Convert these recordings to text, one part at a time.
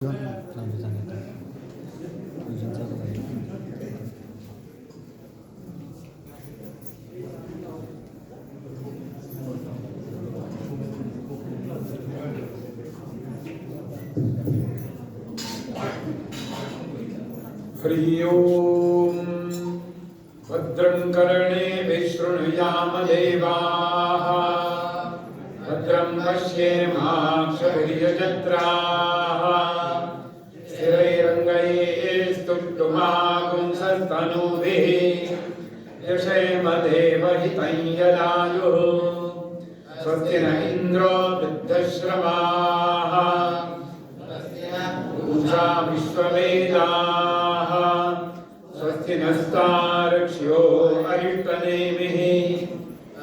हरि ओम भद्रं कर्णेभिः शृणुयाम देवाः भद्रं पश्येमाक्षभिर्यजत्राः स्थिरैरङ्गैस्तुष्टुवागुंसस्तनूभिः यशेम देवहितं यदायुः स्वस्ति न इन्द्रो वृद्धश्रवाः पूषा विश्ववेदाः स्वस्ति नस्तार्क्ष्यो अरिष्टनेमिः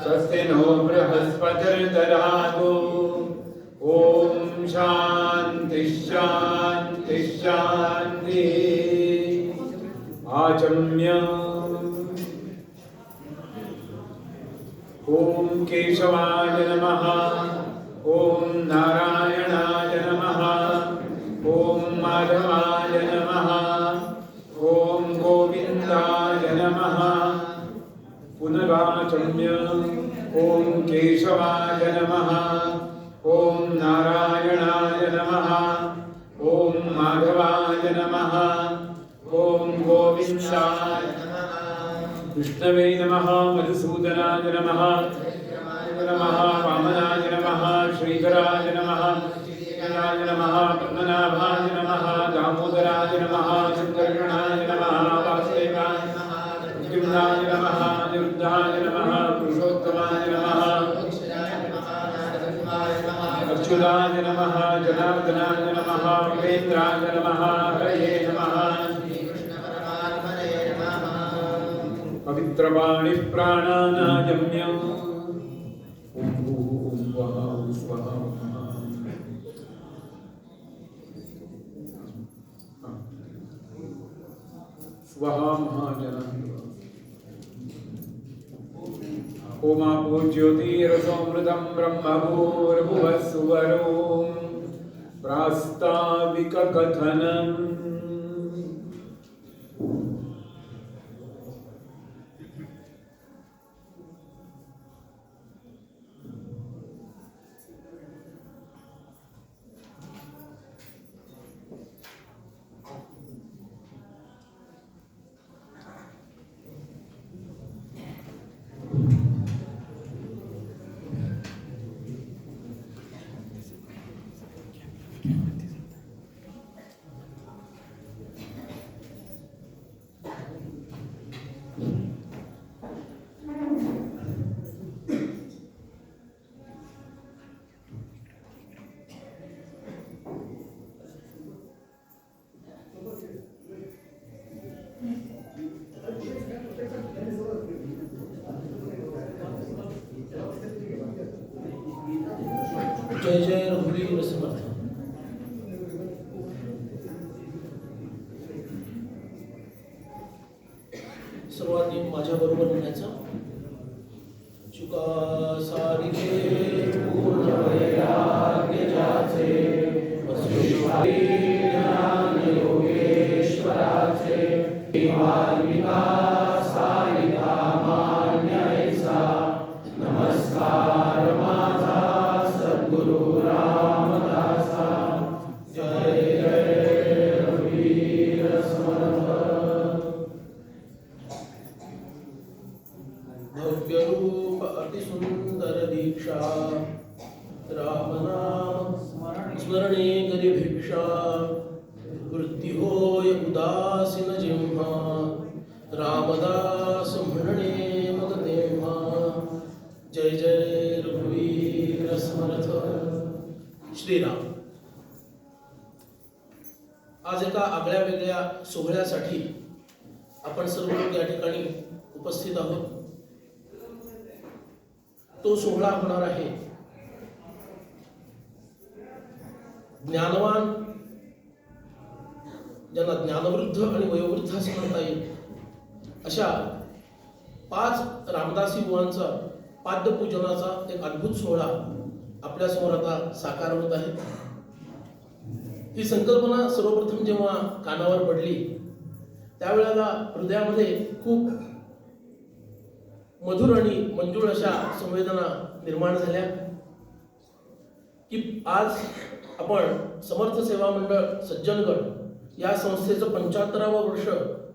स्वस्ति नो बृहस्पतिर्दधातु ॐ शान्ति शान्ति शान्तिः आचम्य ॐ केशवाय नमः ॐ नारायणाय नमः ॐ माधवाय नमः ॐ गोविन्दाय नमः पुनराचम्य ॐ केशवाय नमः ॐ नारायणाय नमः ॐ माधवाय नमः ॐ गोविन्दाय नमः विष्णवे नमः मधुसूदनाय नमः वामनाय नमः श्रीधराय नमः नमः पद्मनाभाय नमः दामोदराय नमः शङ्करगणाय नमः वासुदेवाय नमः द्युम्नाय नमः अनिरुद्धाय नमः पुरुषोत्तमाय नमः अच्युताय नमः जनार्दनाय नमः उपेन्द्राय नमः हरये नमः पवित्रवाणी प्राणानायम्य ॐ भूः वः स्वः स्वाहा महाजन ओमापो ज्योतिरसोमृतं ब्रह्मभूर्भुवः सुवरों प्रास्ताविककथनम् जय जय रघुवीर समर्थ। सर्वांनी माझ्या बरोबर म्हणायचं चुका सारिके पूर्ण वैराग्य जाचे ज्ञान योगेश्वराचे वाल्मिका सारिका मान्य ऐसा नमस्कार माझा सद्गुरु रामदासा जय जय रघुवीर समर्थ। भव्य रूप अति सुंदर दीक्षा राम नाम स्मरणे करी भिक्षा वृत्ती होय उदासीन जिम्हा रामदास म्हणणे मग तेव्हा जय जय रघुवीर समर्थ। श्रीराम। आज एका आगळ्या वेगळ्या सोहळ्यासाठी आपण सर्व लोक या ठिकाणी उपस्थित आहोत। तो सोहळा होणार आहे ज्ञानवान, ज्यांना ज्ञानवृद्ध आणि वयोवृद्ध असे म्हणता येईल, अशा 5 रामदासी बुवांचा पाद्यपूजनाचा एक अद्भुत सोहळा आपल्या समोर आता साकार होत आहे। ही संकल्पना सर्वप्रथम जेव्हा कानावर पडली त्यावेळेला हृदयामध्ये खूप मधुर आणि मंजूळ अशा संवेदना निर्माण झाल्या की आज आपण समर्थ सेवा मंडळ सज्जनगड या संस्थेचं 75वं वर्ष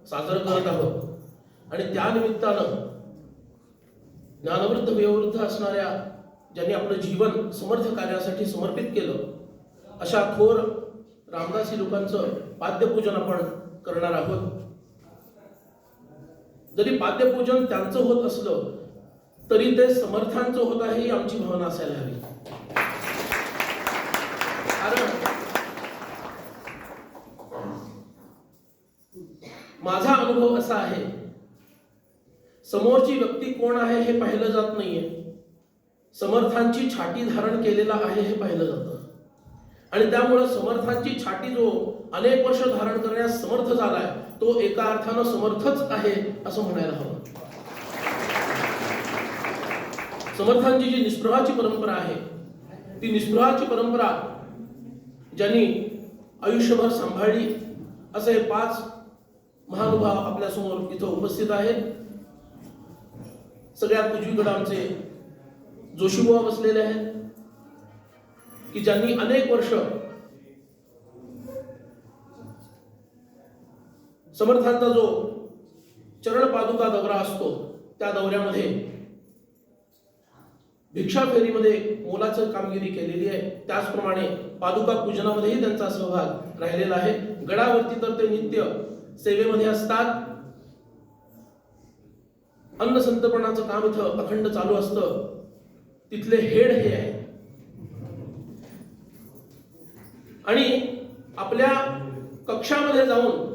साजरं करत आहोत आणि त्या निमित्तानं ज्ञानवृत्त वयोवृद्ध असणाऱ्या ज्यांनी आपलं जीवन समर्थ कार्यासाठी समर्पित केलं अशा थोर रामदासी लोकांचं पाद्यपूजन आपण करणार आहोत. जरी पाद्यपूजन त्यांचं होत असलं तरी ते समर्थांचं होत आहे ही आमची भावना असायला हवी. कारण माझा अनुभव असा आहे, समोरची व्यक्ती कोण आहे हे पाहिलं जात नाहीये, समर्थांची छाती धारण केलेला आहे हे पाहिलं जातं. आणि त्यामुळे समर्थांची छाती जो अनेक वर्ष धारण करण्यास समर्थ झालाय तो एका अर्थानं समर्थच आहे असं म्हणायला हवं. समर्थांची जी निस्पृहाची परंपरा आहे ती निस्पृहाची परंपरा ज्यांनी आयुष्यभर सांभाळली असे 5 महानुभाव आपल्या समोर इथं उपस्थित आहेत. सगळ्यात उजवीकडे आमचे जोशीबुवा बसलेले आहेत की ज्यांनी अनेक वर्ष समर्थांचा जो चरण पादुका दौरा असतो त्या दौऱ्यामध्ये भिक्षा फेरीमध्ये मोलाचं कामगिरी केलेली आहे. त्याचप्रमाणे पादुका पूजनामध्येही त्यांचा सहभाग राहिलेला आहे. गडावरती तर ते नित्य सेवेमध्ये असतात. अन्न संतर्पणाचं काम इथं अखंड चालू असतं. तिथले हेड हे आहे आणि आपल्या कक्षामध्ये जाऊन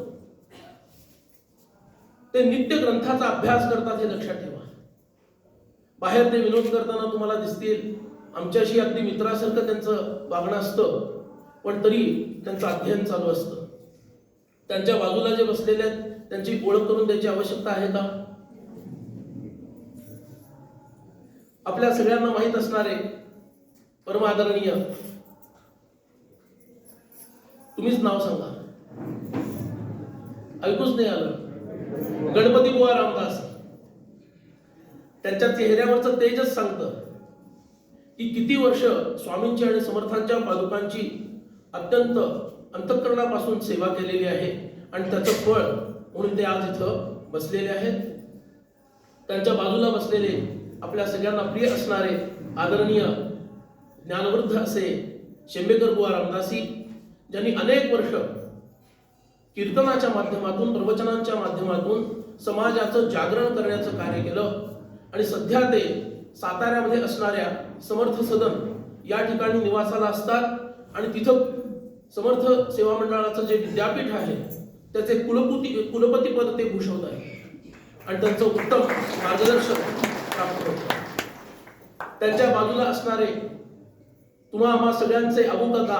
ते नित्य ग्रंथाचा अभ्यास करतात हे लक्षात ठेवा. बाहेर ते विनोद करताना तुम्हाला दिसतील, आमच्याशी अगदी मित्रासारखं त्यांचं वागणं असतं, पण तरी त्यांचं अध्ययन चालू असतं. त्यांच्या बाजूला जे बसलेले आहेत त्यांची ओळख करून द्यायची आवश्यकता आहे का? आपल्या सगळ्यांना माहित असणारे परम आदरणीय, तुम्हीच नाव सांगा, ऐकूच नाही आलं, गणपती बुवा रामदास. त्यांच्या चेहऱ्यावरचं तेजच सांगतं की किती वर्ष स्वामींची आणि समर्थांच्या पादुकांची अत्यंत अंतःकरणापासून सेवा केलेली आहे आणि त्याचं फळ म्हणून ते आज इथं बसलेले आहेत. त्यांच्या बाजूला बसलेले आपल्या सगळ्यांना प्रिय असणारे आदरणीय ज्ञानवृद्ध असे शेंबेकर बुवा रामदासी, ज्यांनी अनेक वर्ष कीर्तनाच्या माध्यमातून प्रवचनांच्या माध्यमातून समाजाचं जागरण करण्याचं कार्य केलं आणि सध्या ते साताऱ्यामध्ये असणाऱ्या समर्थ सदन या ठिकाणी निवासाला असतात आणि तिथं समर्थ सेवा मंडळाचं जे विद्यापीठ आहे त्याचे कुलपती पद ते भूषवत आहे आणि त्यांचं उत्तम मार्गदर्शन प्राप्त होतं. त्यांच्या बाजूला असणारे तुम्हा आम्हा सगळ्यांचे अबुकाका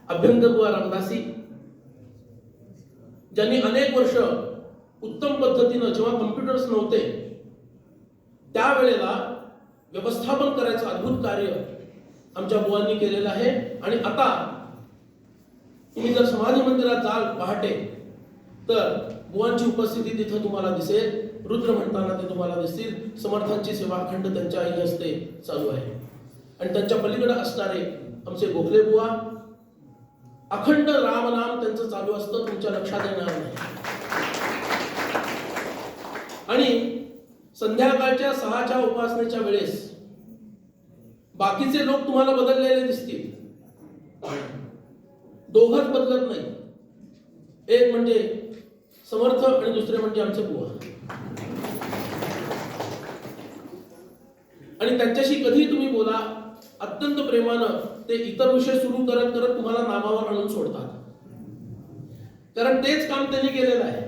अभ्यंकर बुवा रामदासी, ज्यांनी अनेक वर्ष उत्तम पद्धतीनं जेव्हा कम्प्युटर्स नव्हते त्यावेळेला व्यवस्थापन करायचं अद्भुत कार्य आमच्या बुवांनी केलेलं आहे. आणि आता तुम्ही जर समाधी मंदिरात जाल पहाटे तर बुवांची उपस्थिती तिथं तुम्हाला दिसेल. रुद्र म्हणताना ते तुम्हाला दिसतील. समर्थांची सेवा अखंड त्यांच्या आई हस्ते चालू आहे आणि त्यांच्या पलीकडे असणारे आमचे गोखले बुवा, अखंड रामनाम त्यांचं चालू असतं, तुमच्या लक्षात येणार नाही. आणि संध्याकाळच्या 6च्या उपासनेच्या वेळेस बाकीचे लोक तुम्हाला बदललेले दिसतील, दोघंच बदलत नाही. एक म्हणजे समर्थ आणि दुसरे म्हणजे आमचे बुवा. आणि त्यांच्याशी कधी तुम्ही बोला, अत्यंत प्रेमानं ते इतर विषय सुरू करत करत तुम्हाला नामावर आणून सोडतात. कारण तेच काम त्यांनी केलेलं आहे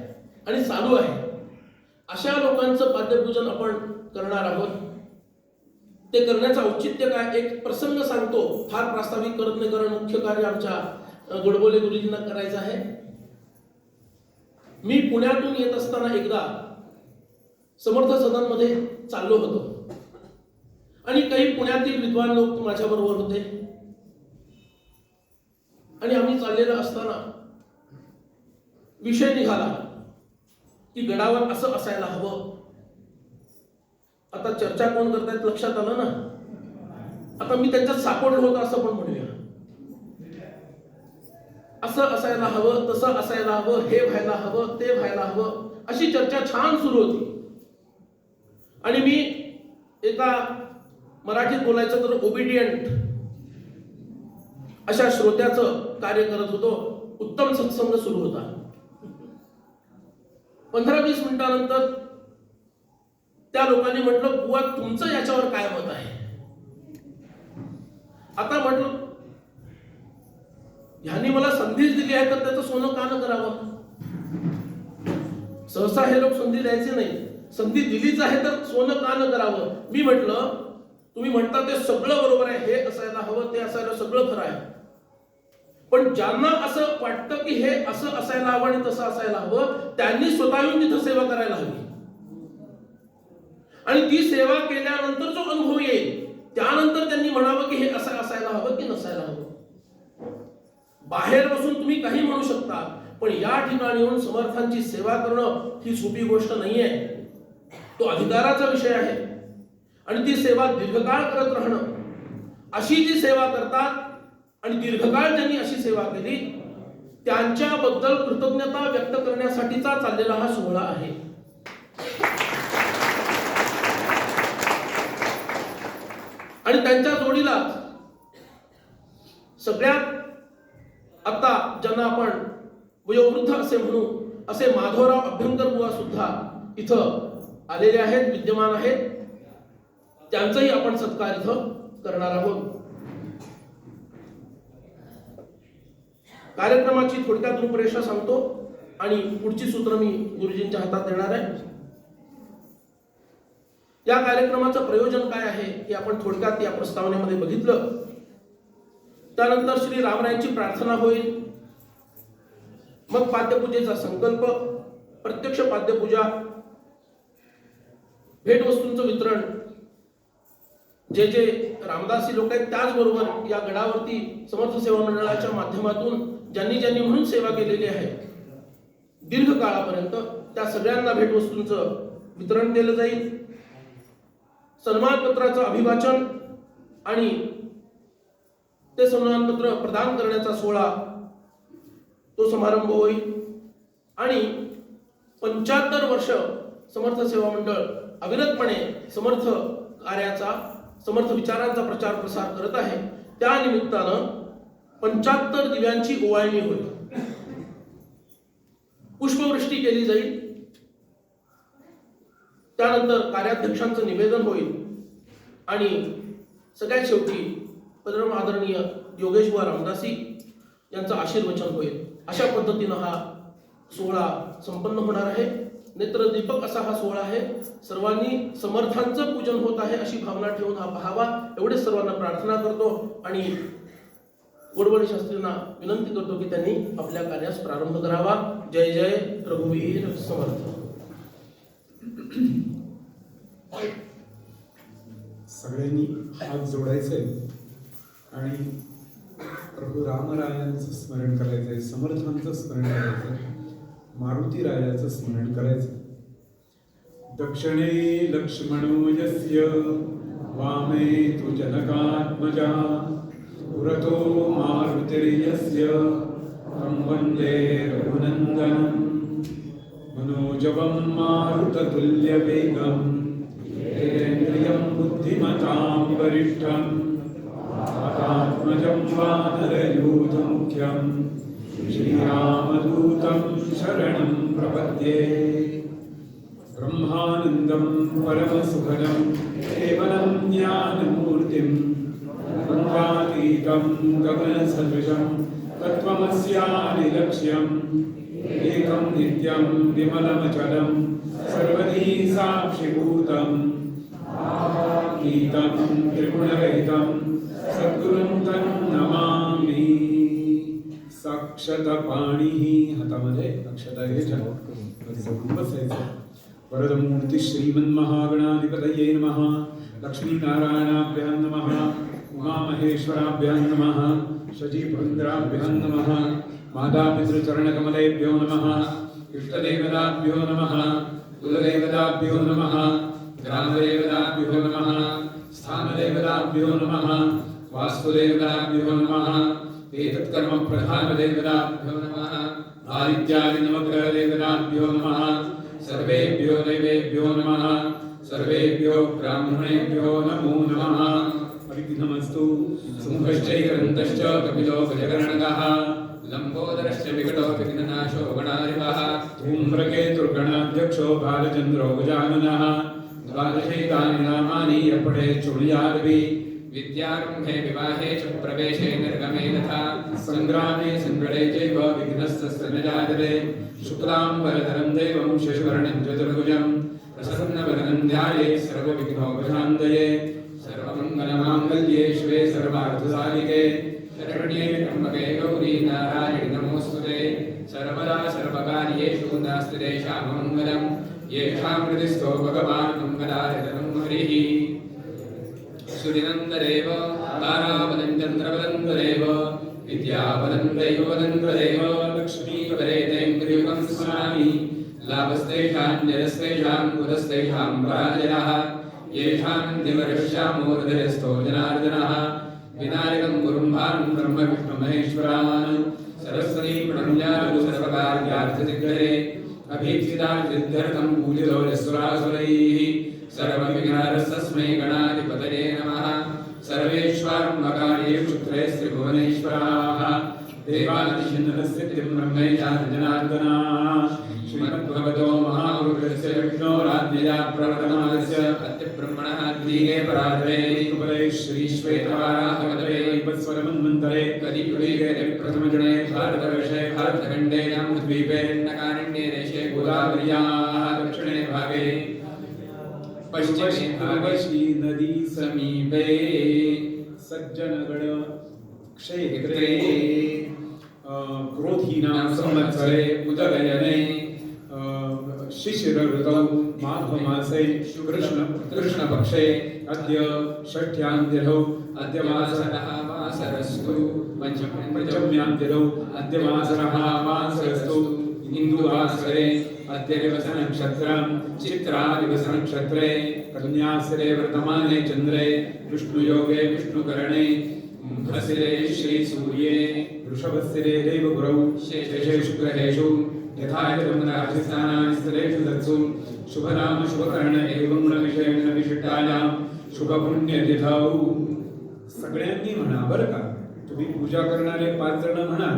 आणि चालू आहे. अशा लोकांचं पाद्यपूजन आपण करणार आहोत. ते करण्याचं औचित्य काय, एक प्रसंग सांगतो, फार प्रास्ताविक करत नाही कारण मुख्य कार्य आमच्या गोडबोले गुरुजींना करायचं आहे. मी पुण्यातून येत असताना एकदा समर्थ सदनमध्ये चाललो होतो आणि काही पुण्यातील विद्वान लोक माझ्या बरोबर होते आणि आम्ही चाललेलं असताना विषय निघाला की गडावर असं असायला हवं. आता चर्चा कोण करतायत लक्षात आलं ना. आता मी त्यांच्यात सापडलो होतो असं पण म्हणूया. असं असायला हवं, तसं असायला हवं, हे व्हायला हवं, ते व्हायला हवं, अशी चर्चा छान सुरू होती. आणि मी एका मराठीत बोलायचं तर ओबिडियंट अशा श्रोत्याचं कार्य करत होतो. उत्तम सत्संग सुरू होता. 15-20 मिनिटानंतर त्या लोकांनी म्हटलं, बुवा तुमचं याच्यावर काय मत आहे? आता म्हटलं, ह्यांनी मला संधीच दिली आहे तर त्याचं सोनं का न करावं? सहसा हे लोक संधी द्यायचे नाही. संधी दिलीच आहे तर सोनं का न करावं? मी म्हटलं, तुम्ही म्हणता ते सगळं बरोबर आहे, हे असायला हवं, ते असायला सगळं खरं आहे. पण ज्यांना असं वाटतं की हे असं असायला हवं आणि तसं असायला हवं, त्यांनी स्वतः येऊन तिथं सेवा करायला हवी. आणि ती सेवा केल्यानंतर जो अनुभव येईल त्यानंतर त्यांनी म्हणावं की हे असं असायला हवं की नसायला हवं. बाहेर बसून तुम्ही काही म्हणू शकता, पण या ठिकाणी येऊन समर्थांची सेवा करणं ही सोपी गोष्ट नाहीये. तो अधिकाराचा विषय आहे. आणि ती सेवा दीर्घकाळ करत राहणं, अशी जी सेवा करतात आणि दीर्घकाळ ज्यांनी अशी सेवा केली त्यांच्याबद्दल कृतज्ञता व्यक्त करण्यासाठीचा चाललेला हा सोहळा आहे. आणि त्यांच्या जोडीला सगळ्यात आता ज्यांना आपण वयोवृद्ध असे म्हणू, असे माधवराव अभ्यंकर बुवा सुद्धा इथं आलेले आहेत, विद्यमान आहेत. त्यांचाही आपण सत्कार इथं करणार आहोत. कार्यक्रमाची थोडक्यात रूपरेषा सांगतो आणि पुढची सूत्र मी गुरुजींच्या हातात देणार आहे. या कार्यक्रमाचं प्रयोजन काय आहे हे आपण थोडक्यात या प्रस्तावनेमध्ये बघितलं. त्यानंतर श्री रामरायांची प्रार्थना होईल. मग पाद्यपूजेचा संकल्प, प्रत्यक्ष पाद्यपूजा, भेटवस्तूंचं वितरण, जे जे रामदासी लोक आहेत त्याचबरोबर या गडावरती समर्थ सेवा मंडळाच्या माध्यमातून ज्यांनी ज्यांनी म्हणून सेवा केलेली आहे दीर्घ काळापर्यंत, त्या सगळ्यांना भेटवस्तूंचं वितरण केलं जाईल. सन्मानपत्राचं अभिवाचन आणि ते सन्मानपत्र प्रदान करण्याचा सोहळा, तो समारंभ होईल. आणि 75 वर्ष समर्थ सेवा मंडळ अविरतपणे समर्थ कार्याचा, समर्थ विचारांचा प्रचार प्रसार करत आहे. त्या निमित्तानं 75 दिव्यांची ओवाळणी होईल. पुष्पवृष्टी केली जाईल. त्यानंतर कार्याध्यक्षांचं निवेदन होईल आणि सगळ्यात शेवटी परम आदरणीय योगेश व रामदासी यांचं आशीर्वचन होईल. अशा पद्धतीनं हा सोहळा संपन्न होणार आहे. नेत्रदीपक असा हा सोहळा आहे. सर्वांनी समर्थांचं पूजन होत आहे अशी भावना ठेवून हा पाहावा, एवढेच सर्वांना प्रार्थना करतो आणि गोडबोले शास्त्रींना विनंती करतो की त्यांनी आपल्या कार्यास प्रारंभ करावा. जय जय रघुवीर समर्थ. सगळ्यांनी हात जोडायचे आणि प्रभू रामरायांचं स्मरण करायचंय, समर्थांचं स्मरण करायचंय, मारुती रायाचं स्मरण करायचं. दक्षिणे लक्ष्मणो यस्य वामे तु जनकात्मजा पुरतो मारुतिर्यस्य तं वन्दे रघुनन्दनं मनोजवं मारुततुल्यवेगं तेन्द्रियं बुद्धिमतां वरिष्ठं वातात्मजं वानरयूथमुख्यं श्रीरामदूतं शरणं प्रपद्ये. ब्रह्मानन्दं परमसुखदं केवलं ज्ञानमूर्तिं ब्रह्मातीतं गगनसदृशं तत्त्वमस्यादिलक्ष्यम् एकं नित्यं विमलमचलं सर्वधी साक्षिभूतं गीतं त्रिगुणरहितं सद्गुरुं तं नमामि. साक्षतपाणिः हातामध्ये अक्षता घ्यायच्या, बसायचं. वरदमूर्ती श्रीमन्महागणाधिपतये नमः. लक्ष्मीनारायणाभ्यां नमः. उमामहेश्वराभ्यां नमः. शचीपुरन्द्राभ्यो नमः मातापितृचरणकमलेभ्यो नमः इष्टदेवताभ्यो नमः कुलदेवताभ्यो नमः ग्रामदेवताभ्यो नमः स्थानदेवताभ्यो नमः वास्तुदेवताभ्यो नमः एतत्कर्मप्रधानदेवताभ्यो नमः आदित्यादिनवग्रहदेवताभ्यो नमः सर्वेभ्यो देवेभ्यो नमः सर्वेभ्यो ब्राह्मणेभ्यो नमो नमः परिघ्नमस्तु सुमुखश्चैकरन्तश्च कपिलो गजकर्णकः लम्बोदरश्च विकटो विघ्ननाशो गणाधिपः धूम्रकेतुर्गणाध्यक्षो बालचन्द्रो गजाननः द्वादशैतानि नामानि यपठे चुर्यादपि विद्यारम्भे विवाहे च प्रवेशे निर्गमे तथा सङ्ग्रामे सङ्कटे चैव विघ्नस्तस्य न जायते शुक्लाम्बरधरं देवं शशिवर्णं चतुर्भुजं प्रसन्नवदनं ध्यायेत् सर्वविघ्नोपशान्तये सर्वमङ्गलमाङ्गल्ये शिवे सर्वार्थसाधिके शरण्ये त्र्यम्बके गौरी नारायणि नमोऽस्तुते सर्वदा सर्वकार्येषु नास्ति तेषाममङ्गलं येषां हृदिस्थो भगवान् मङ्गलायतनं हरिः सूर्यनन्ददेव ताराबलं चन्द्रबलन्ददेव विद्याबलं दैवबलन्ददेव लक्ष्मीपरेतेन्द्रियुगं स्मरामि लाभस्तेषां जयस्तेषां कुलस्तेषां पराजयः येषां दिवर्षामूर्धयस्थो जनार्दनः विनायकं गुरुं भानुं ब्रह्म विष्णुमहेश्वरान् सरस्वती प्रणम्यालु सर्वकार्यार्थसिद्धये अभीप्सिता सिद्ध्यर्थं पूजितो यस्सुरासुरैः सर्वविघ्नहरस्तस्मै गणाधिपतये नमः सर्वेश्वरं क्षुत्रे त्रिभुवनेश्वराः देवादिशिन्दनस्थितिं ब्रह्मैचार्जनार्दनाः श्रीमद्भगवतो महापुरुषस्य विष्णोराज्ञया प्रवर्तमानस्य अत्यब्रह्मणः द्वीगे पराजये उपरे श्रीश्वेतवाराहकतरे वैपस्वरमन्वन्तरे कलियुगे प्रथमजने भारतवर्षे भारतखण्डे द्वीपे नकारण्ये देशे गोदावर्याः दक्षिणे भागे पश्चिमी नदी समीपे सज्जनगण क्षेत्रे क्रोधीनां संवत्सरे उदगयने शिशिर ऋतौ माघमासे कृष्णपक्षे अद्य षष्ठ्यां तिथौ अद्य वासरः वासरस्तु पञ्चम्यां तिथौ अद्य वासरः वासरस्तु हिन्दुवासरे अद्य दिवसनक्षत्रं चित्रादिवसनक्षत्रे कन्यासरे वर्तमाने चन्द्रे विष्णुयोगे विष्णुकरणे हसिरे श्रीसूर्ये वृषभस्थिरे देवगुरौ शेषेषु ग्रहेषु यथा राजस्थानानि स्थलेषु दत्सु शुभनाम शुभकर्ण एवं गुणविषयेण विशिष्टायां शुभपुण्यतिथौ सगळ्यांनी म्हणा बरं का तुम्ही पूजा करणारे 5 जण म्हणा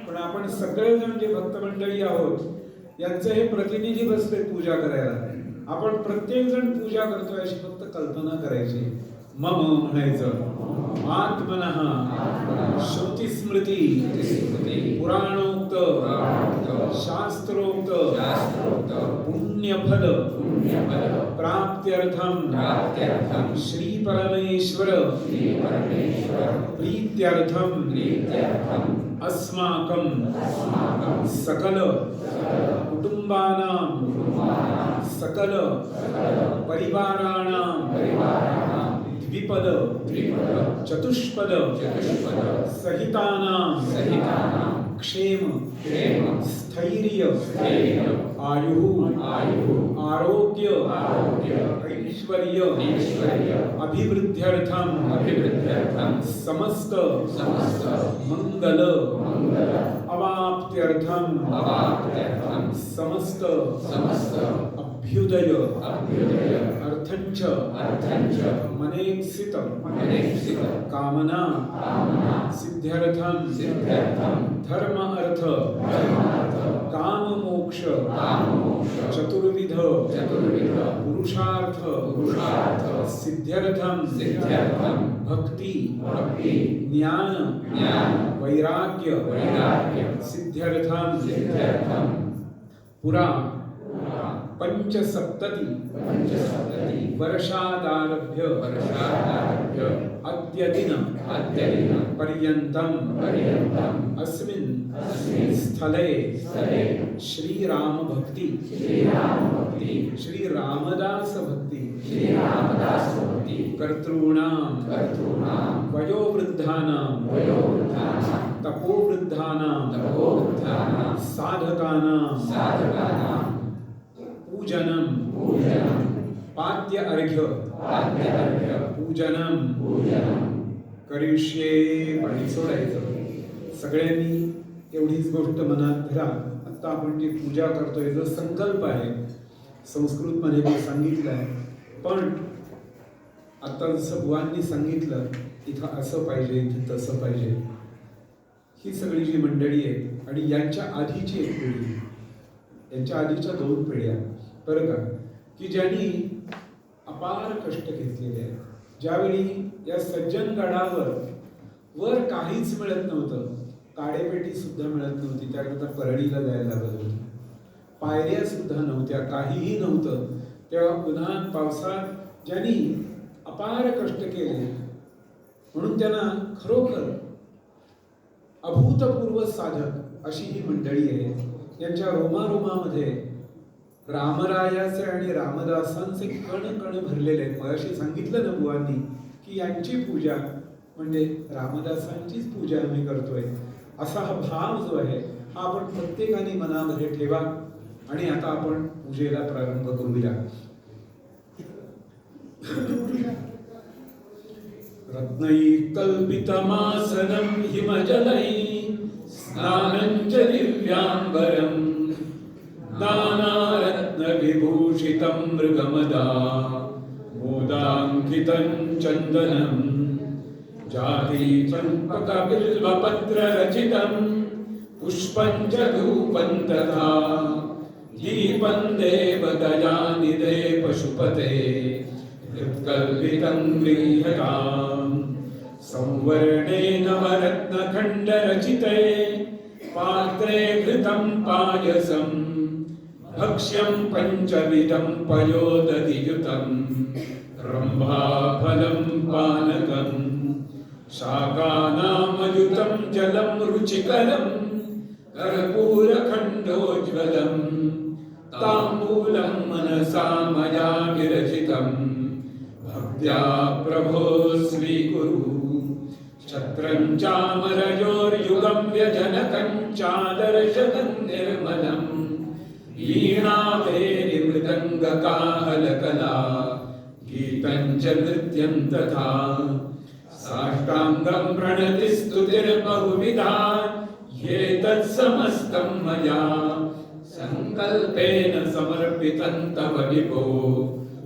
पण आपण सगळेजण जे भक्त मंडळी आहोत यांचे हे प्रतिनिधी बसले पूजा करायला आपण प्रत्येक जण पूजा करतोय अशी फक्त कल्पना करायची मम म्हणायचं आत्मनः श्रुतिस्मृती पुराणोक्त शास्त्रोक्त पुण्यफल प्राप्त्यर्थं श्री परमेश्वर प्रीत्यर्थं अस्माकं सकल कुटुंबानां सकल परिवाराणां द्विपद चतुष्पद सहितानां क्षेम स्थैर्य आयुः आरोग्य ऐश्वर्य अभिवृद्ध्यर्थं समस्त मंगल अवाप्त्यर्थं समस्त अभ्युदय अर्थंच मनेक्षित कामना सिद्ध्यर्थं धर्म अर्थ काम मोक्ष चतुर्विध पुरुषार्थ सिद्ध्यर्थं भक्ति ज्ञान वैराग्य सिद्ध्यर्थं पुरा पंचसप्तति वर्षादारभ्य अद्यदिन पर्यन्तम् अस्मिन् स्थले श्री राम भक्ती श्री रामदास भक्ती कर्तॄणां वयोवृद्धानां तपोवृद्धानां साधकानां पूजनं पाद्य अर्घ्य पूजनं करिष्ये पाणी सोडायचं. सगळ्यांनी एवढीच गोष्ट मनात धरा. आता आपण जी पूजा करतोय जो संकल्प आहे संस्कृतमध्ये मी सांगितलं आहे, पण आता जसं बुवांनी सांगितलं इथं असं पाहिजे इथं तसं पाहिजे, ही सगळी जी मंडळी आहे आणि यांच्या आधीची एक पिढी, यांच्या आधीच्या 2 पिढ्या बरं का, की ज्यांनी अपार कष्ट घेतलेले आहेत. ज्यावेळी या सज्जन गडावर वर काहीच मिळत नव्हतं, काडेपेटी सुद्धा मिळत नव्हती, त्याकरता परळीला जायला लागत होतं, पायऱ्या सुद्धा नव्हत्या, काहीही नव्हतं, तेव्हा उन्हात पावसात ज्यांनी अपार कष्ट केले म्हणून त्यांना खरोखर अभूतपूर्व साधक अशी ही मंडळी आहे. यांच्या रोमारोमामध्ये रामरायाचे आणि रामदासांचे कण कण भरलेले आहेत. मगाशी सांगितलं ना बुवांनी की यांची पूजा म्हणजे रामदासांचीच पूजा आम्ही करतोय, असा हा भाव जो आहे हा आपण प्रत्येकाने मनामध्ये ठेवा. आणि आता आपण पूजेला प्रारंभ करूया. रत्नैकल्पितमासनं हिमजलै स्नानं च दिव्याम्बरं नानारत्नविभूषितं मृगमदा मोदाङ्कितं चन्दनं जातिचम्पकबिल्वपत्ररचितं पुष्पं च धूपं तथा दीपं देवदयानिधे पशुपते हृत्कल्पितं गृह्यताम् संवर्णेन नवरत्नखण्डरचिते पात्रे घृतं पायसं भक्ष्यं पञ्चविधं पयोदधियुतं रम्भाफलं पानकं शाकानामयुतं जलं रुचिकरं कर्पूरखण्डोज्ज्वलं ताम्बूलं मनसा मया विरचितं भक्त्या प्रभो स्वीकुरु. छत्रं चामरयोर्युगं व्यजनकं चादर्शनं निर्मलं वीणावेणीमृदङ्गकाहलकला गीतं च नृत्यं तथा साष्टाङ्गं प्रणतिस्तुतिर्बहुविधा एतत्समस्तं मया संकल्पेन समर्पितं तव विभो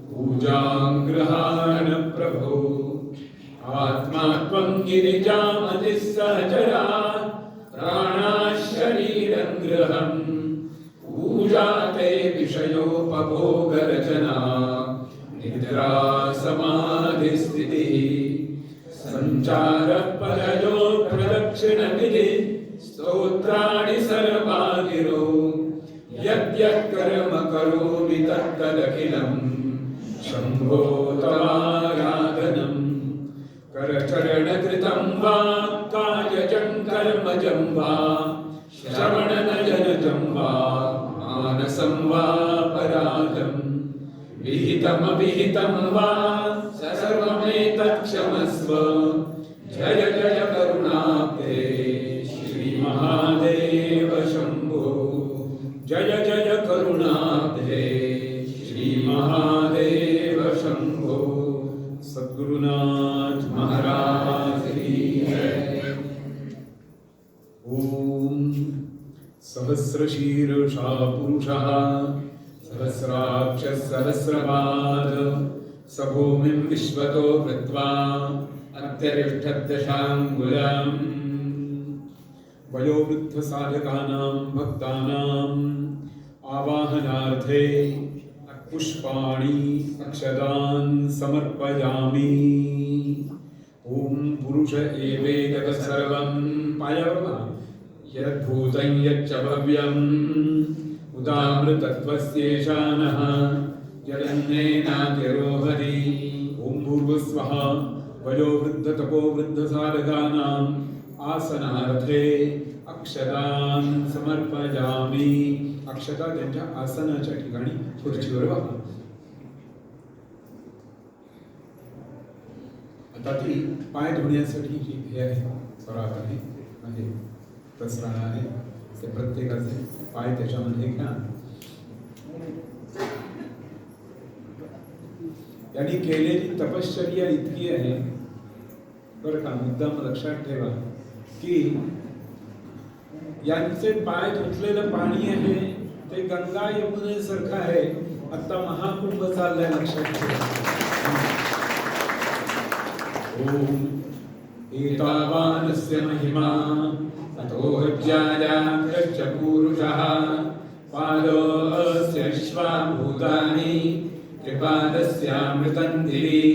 पूजां गृहाण प्रभो. आत्मा त्वं गिरिजामतिः सहचरा प्राणाः शरीरं गृहम् पूजा ते विषयोपभोगरचना निद्रा समाधिस्थितिः सञ्चारः परयो प्रदक्षिणविधिः स्तोत्राणि सर्वा गिरो यद्यत् कर्म करोमि तत्तदखिलं शम्भो तवाराधनम्. करचरणकृतं वा कायजं कर्मजं वा श्रवणनयनजं वा मानसं वा पराधं विहितमविहितं वा सर्वमेतत् क्षमस्व. जय जय करुणाब्धे श्री महादेव शंभो. जय जय करुणाब्धे श्री महादेव शंभो. सद्गुरुनाथ महाराज की जय. ओम सहस्रशीर्षा पुरुषः सहस्राक्षः सहस्रपाद स भूमिं विश्वतो कृत्वा अत्यरिष्ठद्दशाङ्गुलम्. वयोवृद्ध साधकानां भक्तानाम् आवाहनार्थे पुष्पाणि अक्षदान् समर्पयामि. ओम पुरुष एवेदक सर्वं पायवा यद्भूतं यच्च भव्यम् उदामृतत्वस्येषानः यदन्नेनातिरोहति. ओम भूर्भुवस्वः. वयोवृद्ध तपोवृद्ध साधकानाम् आसनार्थे अक्षतां समर्पयामि. अक्षता त्यांच्या आसनाच्या ठिकाणी खुर्चीवर वाहा. आता ती पाय धुण्यासाठी जी हे आहे, परात आहे प्रसरण आहे, ते प्रत्येकाचे पाय त्याच्यामध्ये घ्या. यांनी केलेली तपश्चर्या इतकी आहे बरं का, मुद्दाम लक्षात ठेवा की यांचे पाय धुतलेलं पाणी आहे ते गंगा यमुनेसारखं आहे. आता महाकुंभ चाललाय, लक्षात ठेवा. ओम एतावानस्य महिमा अतोऽज्ञायाश्च पूरुषः पादोऽस्य विश्वाभूतानि त्रिपादस्यामृतं दिवि.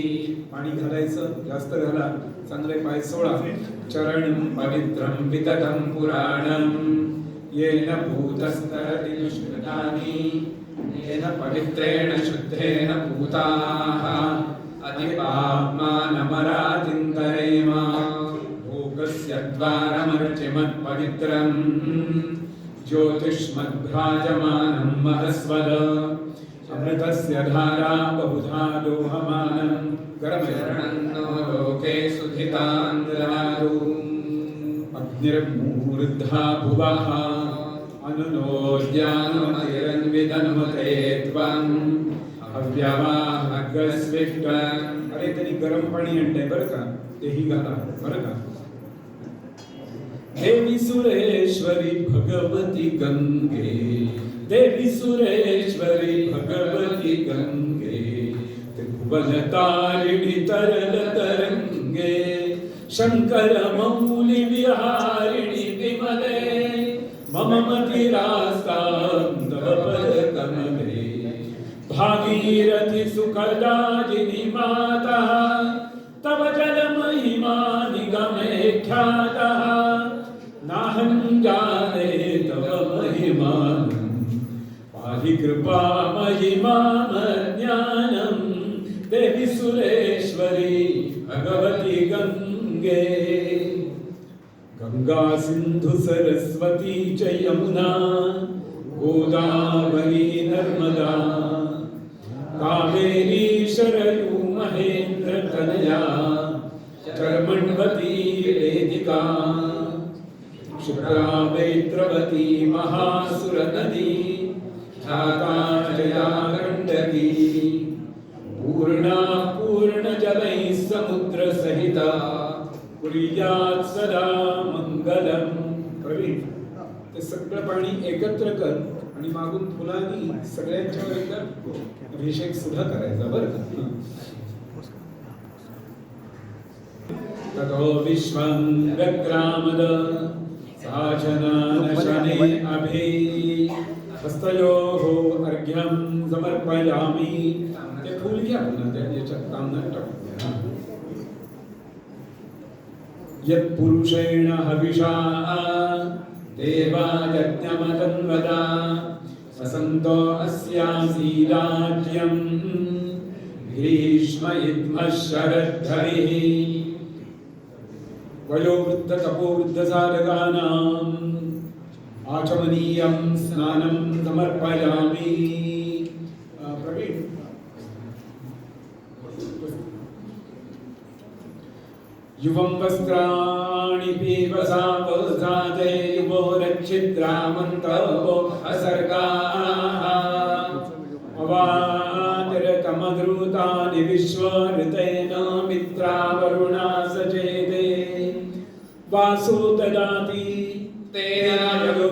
पाणी घालायचं, जास्त घाला, चांगले पाय सोळा. चरणं पवित्रं विततं पुराणं येन भूतस्तरति दुष्कृतानि येन पवित्रेण शुद्धेन भूताः अधिपाप्मानमरातिन्तरेम. भोगस्य द्वारमर्चिमत्पवित्रं ज्योतिष्मद्भ्राजमानं महस्वद. अमृतस्य धारा बहुधा दोहमानं गरमचरणो लोके सुधितान् ददातु. अग्निर्मूर्धा भुवः अनुनोद्यानुमतिरन्विदन्वते त्वं अव्यवाहगस्विष्ट. अरे त्यांनी गरम पाणी आणलंय बरं का, तेही घाला बरं का. देवी सुरेश्वरी भगवती गंगे, देवी सुरेश्वरी भगवती गंगे, त्रिभुवनतारिणी तरल तरंगे, शंकर मौली विहारिणी विमले, मम मतिरास्तां तव पदकमले. भागीरथी सुखदाजिनी माता तव जल महिमा निगमे ख्यातः. नाहं जाने तव महिमानं पाहि कृपा महिमामज्ञानं. देवी सुरेश्वरी भगवती गंगे, गंगा सिंधु सरस्वती च यमुना गोदावरी नर्मदा कावेरी शरयू महेंद्र तनया कर्मण्वती वेदिका. शुक्रा वेत्रवती महासुर नदी ख्याता जया गंडकी. पूर्णा पूर्ण जलैः समुद्र सहिता कुर्यात् सदा मंगलम. प्रवीण, ते सगळं पाणी एकत्र कर आणि मागून फुलांनी सगळ्यांच्यावर एकदा अभिषेक सुद्धा करायचा बरं का. ततो विश्वं व्यग्रामद साचनान शने अभि. हस्तयोः अर्घ्यं समर्पयामि. ते फूल घ्या पुन्हा त्याच्यात तांदूळ टाकूया. यत्पुरुषेण हविषा देवायज्ञमतन्वदा ससन्तो अस्यासीराज्यं ग्रीष्म इद्मः शरद्धरिः. वयोवृद्ध तपोवृद्ध साधकानाम् आचमनीयं स्नानं समर्पयामि. प्रवीण, युवं वस्त्राणि पीवसावसादे युवो रच्छिद्रामन्तवो असर्गाः. अवातिरतमद्रुतानि विश्वऋतेन मित्रावरुणा सचेते. वासो ददाति तेन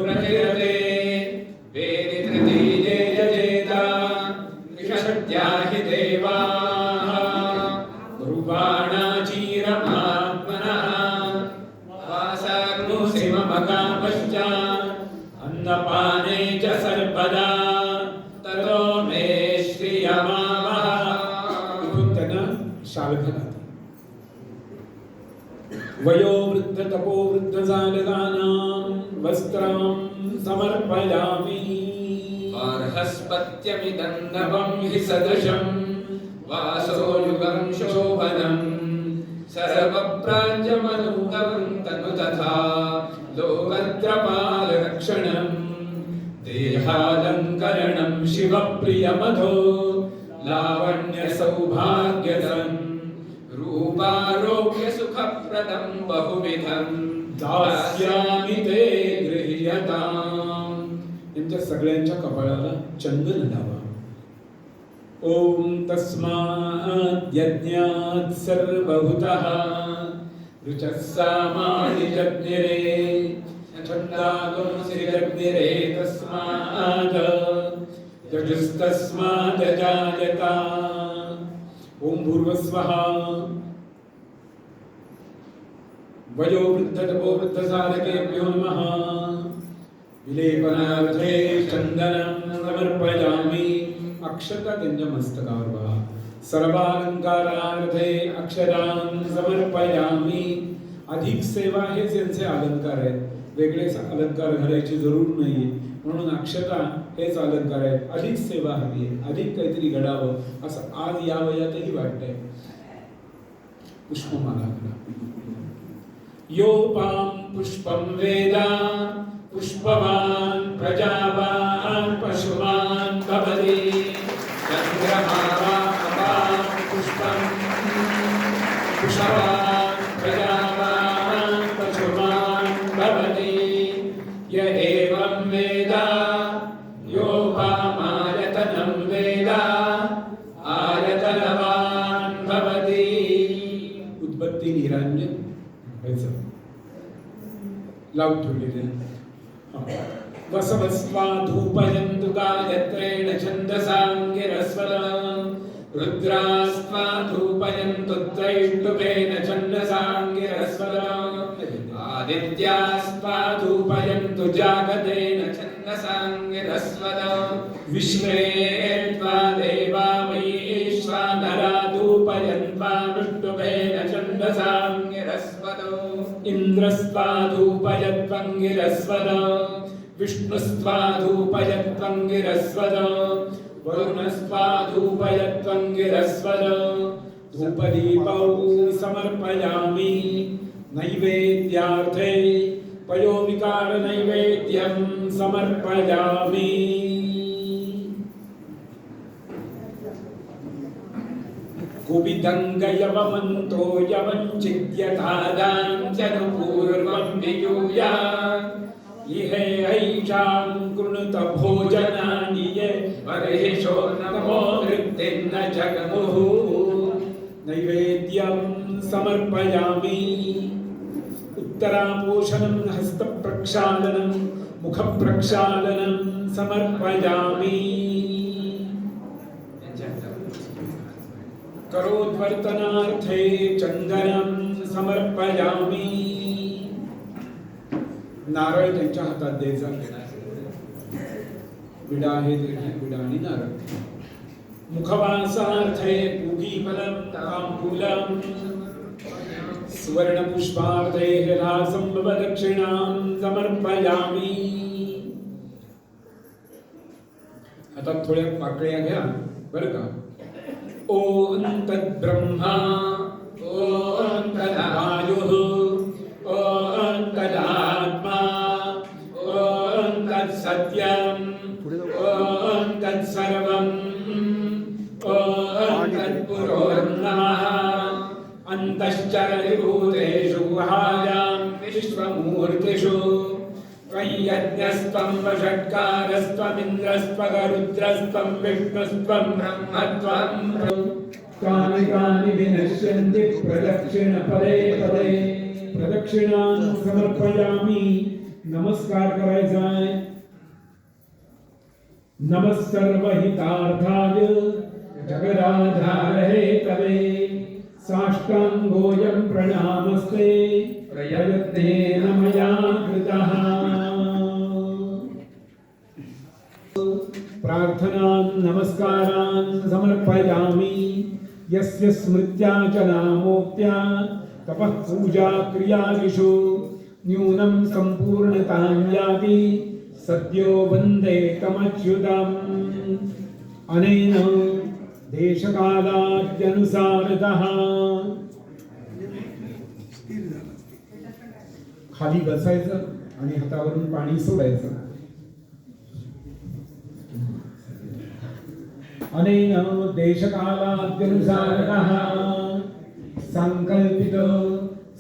प्रकीर्ते वेदितृतीये यजेता. विषष्ट्या हि देवाः रूपाणाचीरमात्मनः. वासर्नुसिममकापश्चात् अन्नपाने च सर्वदा ततो मे श्रियमावः. इथून त्यांना शाल घाला. वयोवृद्ध तपोवृद्ध साधकानां वस्त्रं समर्पयामि. अर्हस्पत्यमिदं नवं हि सदृशं वासो युगं शोभनं. सर्वप्राज्यमनुगवं तनु तथा लोकत्रपालरक्षणम् देहालङ्करणं शिवप्रियमधो लावण्यसौभाग्यदम् रूपारोग्यसुखप्रदं बहुविधं दास्यामि ते गृह्यताम्. यांच्या सगळ्यांच्या कपाळाला चंदन लावा. ओम तस्मात् यज्ञात् सर्वभूतः ऋचः सामानि जज्ञिरे छन्दागुंसि जज्ञिरे तस्मात् यजुस्तस्मात् जायता. ओम भूर्भुवस्वः वयो वृद्धतपो वृद्धसाधकेभ्यो नमः. विलेपनार्थे चंदनं समर्पयामि. अक्षता त्यांच्या मस्तकावर व्हा. सर्वालंकारार्थे अक्षरान् समर्पयामि. अधिक सेवा हेच यांचे अलंकार आहेत. वेगळेच अलंकार घालायची जरूर नाही, म्हणून अक्षता हेच अलंकार आहेत. अधिक सेवा हवी आहे, अधिक काहीतरी घडावं असं आज या वयातही वाटतंय. पुष्पमाला घडा. योपां पुष्पं वेद पुष्पवान् प्रजावान् पशुमान् भवति. चन्द्रमा अपां पुष्पं पुष्पवान् प्रजावान् पशुमान् भवति. य एवं वेद योपामायतनं वेद आयतनवान् भवति. उत्पत्ती निरांजन व्हायचं लावून ठेवलेले. वसवस्वा धूपयन्तु गायत्रेण छन्दसाङ्गिरस्वरम्. रुद्रास्त्वा धूपयन्तु त्रैष्टुभेन छन्दसाङ्गिरस्वरम्. आदित्यास्त्वा धूपयन्तु जागतेन छन्दसाङ्गिरस्वरम्. विश्वे त्वा देवा वैश्वानरा धूपयन्त्वा विष्णुभेन छन्दसाङ्गिरस्वरम्. इन्द्रस्त्वा धूपयत्वङ्गिरस्वरम्. विष्णुस्त्वा धूपयत्वङ्गिरस्वरम्. वरुणस्त्वा धूपयत्वङ्गिरस्वरम्. धूपदीपौ समर्पयामि. नैवेद्यार्थे पयोविकार नैवेद्यं समर्पयामि. कुपितङ्गयवमन्तो यवञ्चिद्यथादां जनुपूर्वं वियूया. इहे ऐषां कृणुत भोजनानि ये बर्हिषो नमो वृत्तिर्न जगमुः. नैवेद्यं समर्पयामि. उत्तरापोषणं हस्तप्रक्षालनं मुखप्रक्षालनं समर्पयामि. करोद्वर्तनार्थे चंदनं समर्पयामि. नारळ त्यांच्या हातात द्यायचा. विडा आहे विडा आणि नारळ. मुखवासार्थे पूगीफलं तांबूलं. सुवर्णपुष्पार्थे रासंभवदक्षिणां समर्पयामि. हातात थोड्या पाकळ्या घ्या बरं का. ओम तद्ब्रह्मा ओम तद्वायुः ओम तदात्मा ओम तत्सत्यम् ओम तत्सर्वम् ओम तत्पुरोर्नमः. अन्तश्चरभूतेषु गुहायां विश्वमूर्तिषु त्वय्यज्ञस्त्वं वषट्कारस्त्वमिन्द्रस्त्वगरुद्रस्त्वं विष्णुस्त्वं ब्रह्मत्वं. कानि कानि विनश्यन्ति प्रदक्षिण पदे पदे. प्रदक्षिणान् समर्पयामि. नमस्कार करायचा आहे. नमः सर्वहितार्थाय जगदाधारहे तवे. साष्टांगोऽयं प्रणामस्ते प्रयत्नेन मया कृतः. प्रार्थनान् नमस्कारान् समर्पयामि. यस्य स्मृत्या च नामोक्त्या तपः पूजा क्रियादिषु न्यूनं सम्पूर्णतां याति सद्यो वन्दे तमच्युतम्. अनेन देशकालाद्यनुसारतः खाली बसायचं. आणि हातावरून पाणी सोडायचं. अनेन देशकालाद्यनुसारिणः संकल्पित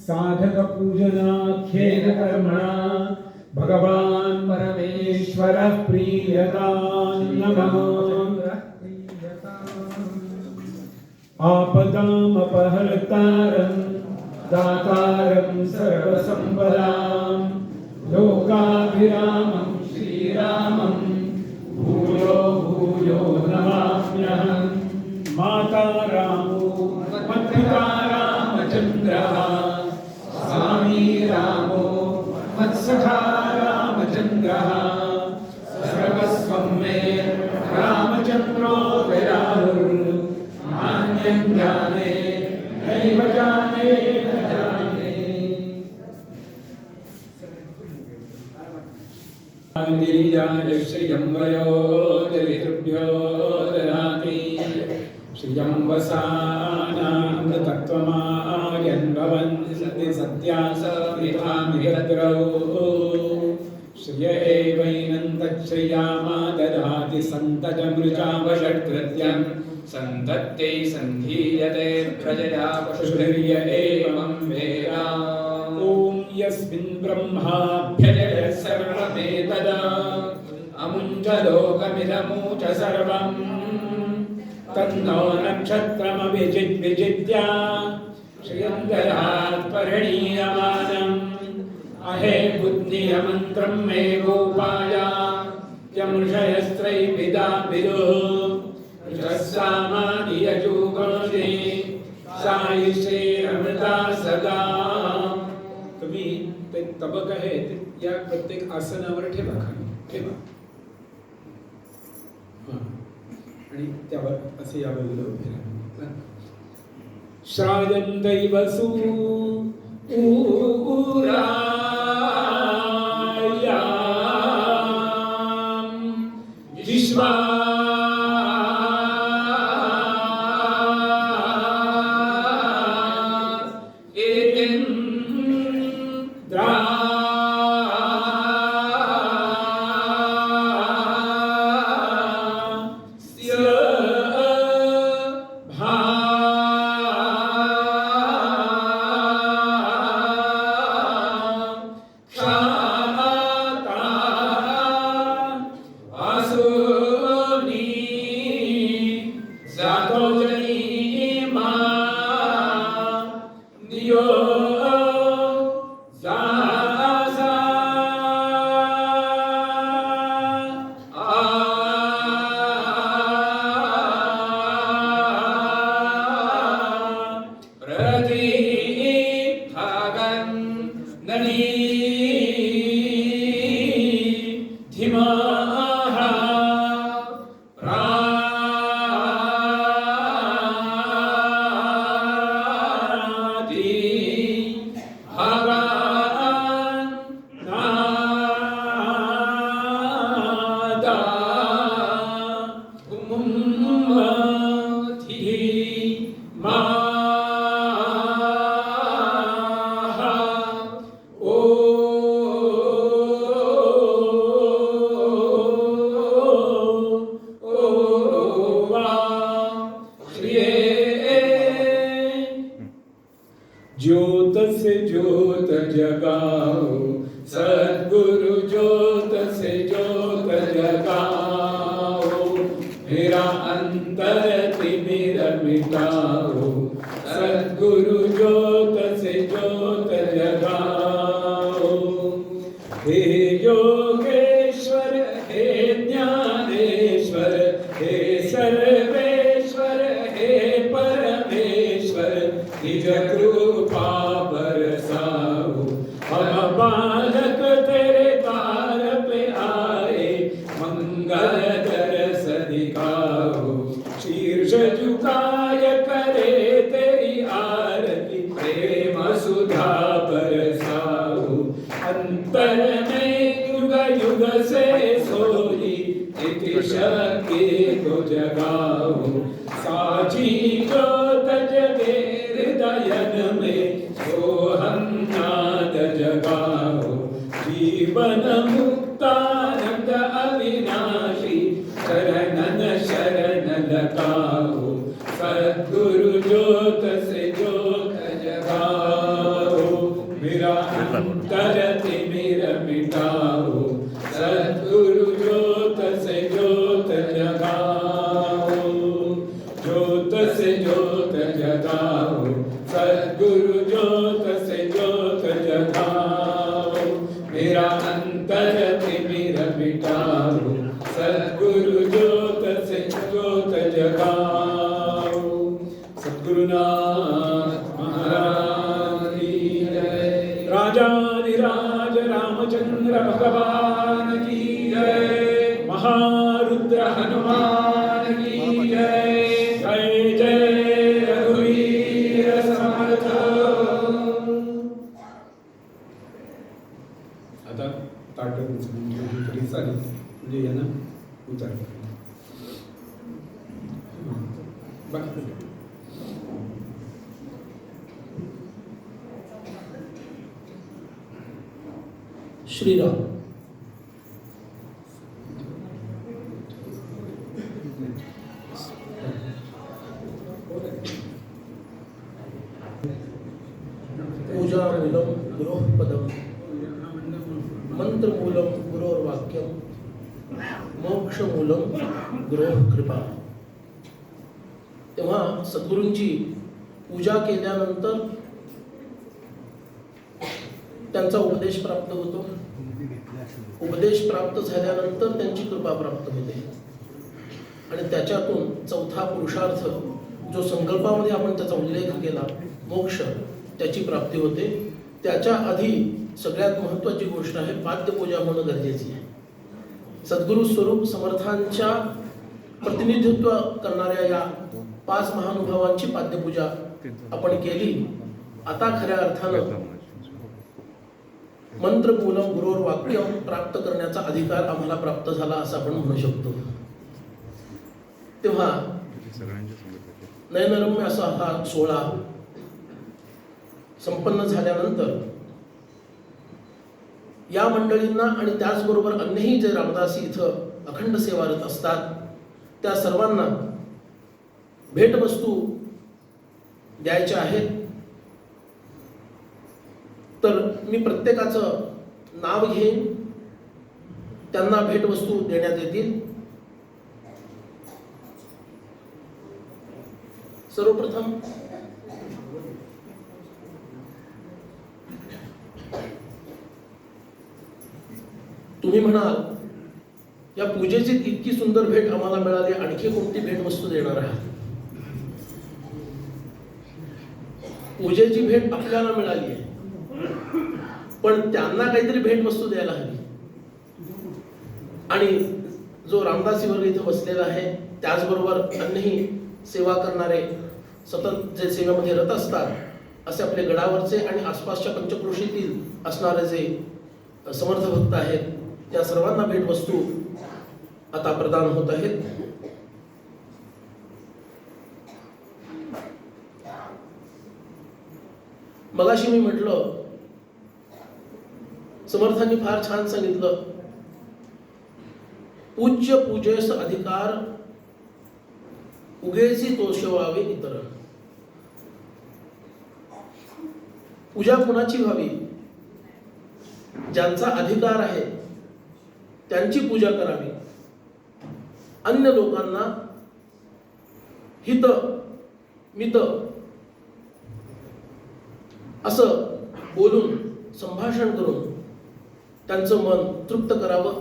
साधक पूजनाख्येन कर्मणा भगवान् परमेश्वरः प्रीयतां नमः. आपदामपहर्तारं दातारं सर्वसम्पदां लोकाभिरामं श्रीरामं भूयो भूयो नमाम्यहम्. माता रामो मत्पिता रामचन्द्रः स्वामी रामो मत्सखा रामचन्द्रः सर्वस्वं मे रामचन्द्रो विराहुः. मान्यं जाने नैव जाने न जाने. श्रियं वयो दरिद्रभ्यो ददाति श्रियं वसानामृतत्वमायन् भवन्ति सत्यासविधामितद्रौ. श्रिय एवैनं तच्छ्रियामा ददाति सन्ततमृचावषट्कृत्यं सन्तत्यै सन्धीयते प्रजया पशुभिर्य एवं वेदा. ॐ यस्मिन् ब्रह्माभ्यजयत् सर्वमेतदा अमुञ्च लोकमिदमुच सर्वं तन्नो नक्षत्रमभिजिद्विजित्य श्रियन्दरात् परिणीयमानम्. अहे बुद्धियमन्त्रं मे गोपाय यमृषयस्त्रैविदा विदुः सामानियजुगोषे सायिषे अमृता सदा. तुम्ही ते तबक आहे या प्रत्येक आसनावर ठेवा, खाली ठेवा आणि त्यावर असे या बाजूला उभे राहा. श्रायन्दैव सूरायां विश्वा ज्योत से ज्योत जगाओ सद्गुरु ज्योत से ज्योत जगाओ मेरा अंतर तिमिर मिटाओ सद्गुरु ज्योत से ज्योत जगाओ हे योगेश्वर हे ज्ञानेश्वर हे सर्वेश्वर हे परमेश्वर निज कृपा बरसाओ हम बालक तेरे द्वार पे आए मंगल दरस दिखाओ शीर्ष झुकाय करे तेरी आरती प्रेम सुधा बरसाओ अंतर में युग युग से सोई इति शक्ति को जगाओ साची ज्योत जगे हृदयन में सोहम नाद जगाओ जीव अविनाशी शरणन शरण लगाओ सद्गुरु ज्योत से ज्योत जगाओ मेरा अंतर तिमिर मिटाओ सद्गुरु ज्योत से ज्योत जगाओ ज्योत से ज्योत जगाओ सद्गुरु ज्योत से ज्योत जगाओ मेरा अंतर तिमिर मिटाओ सद्गुरु ज्योत से ज्योत जगाओ सद्गुरुनाथ महाराज की जय राजाधिराज रामचंद्र भगवान की जय महारुद्र हनुमान की जय जय जय रघुवीर समर्थ आता ताटं उचलून ठेवली तरी चालेल म्हणजे यांना उतार बाकी श्रीराम पूजा मूलम गुरोपदम मंत्र मूलम गुरोर्वाक्यम मोक्ष मूलम गुरोर कृपा. तेव्हा सद्गुरूंची पूजा केल्यानंतर त्यांचा उपदेश प्राप्त होतो. उपदेश प्राप्त झाल्यानंतर त्यांची कृपा प्राप्त होते आणि त्याच्यातून चौथा पुरुषार्थ जो संकल्पामध्ये आपण त्याचा उल्लेख केला मोक्ष त्याची प्राप्ती होते. त्याच्या आधी सगळ्यात महत्त्वाची गोष्ट आहे पाद्यपूजा होणं गरजेची आहे. सद्गुरु स्वरूप समर्थांच्या प्रतिनिधित्व करणाऱ्या या 5 महानुभावांची पाद्यपूजा आपण केली. आता खऱ्या अर्थानं मंत्रमूलम गुरोर वाक्यम प्राप्त करण्याचा अधिकार आम्हाला प्राप्त झाला असं आपण म्हणू शकतो. तेव्हा नयनरम्य असा हा सोहळा संपन्न झाल्यानंतर या मंडळींना आणि त्याचबरोबर अन्यही जे रामदासी इथं अखंड सेवारत असतात त्या सर्वांना भेटवस्तू द्यायच्या आहेत. तर मी प्रत्येकाचं नाव घेईन, त्यांना भेटवस्तू देण्यात येतील. सर्वप्रथम तुम्ही म्हणाल या पूजेची इतकी सुंदर भेट आम्हाला मिळाली, आणखी कोणती भेटवस्तू देणार आहात? पूजेची भेट आपल्याला मिळाली आहे पण त्यांना काहीतरी भेटवस्तू द्यायला हवी. आणि जो रामदासी वर्ग इथे बसलेला आहे त्याचबरोबर अन्यही सेवा करणारे सतत जे सेवेमध्ये रत असतात असे आपले गडावरचे आणि आसपासच्या पंचक्रोशीतील असणारे जे समर्थ भक्त आहेत त्या सर्वांना भेटवस्तू आता प्रदान होत आहेत. मगाशी मी म्हटलं समर्थांनी फार छान सांगितलं पूज्य पूजेस अधिकार उगेसी तोषवावे इतर. पूजा कुणाची व्हावी? ज्यांचा अधिकार आहे त्यांची पूजा करावी. अन्य लोकांना हित मित असं बोलून संभाषण करून त्यांचं मन तृप्त करावं.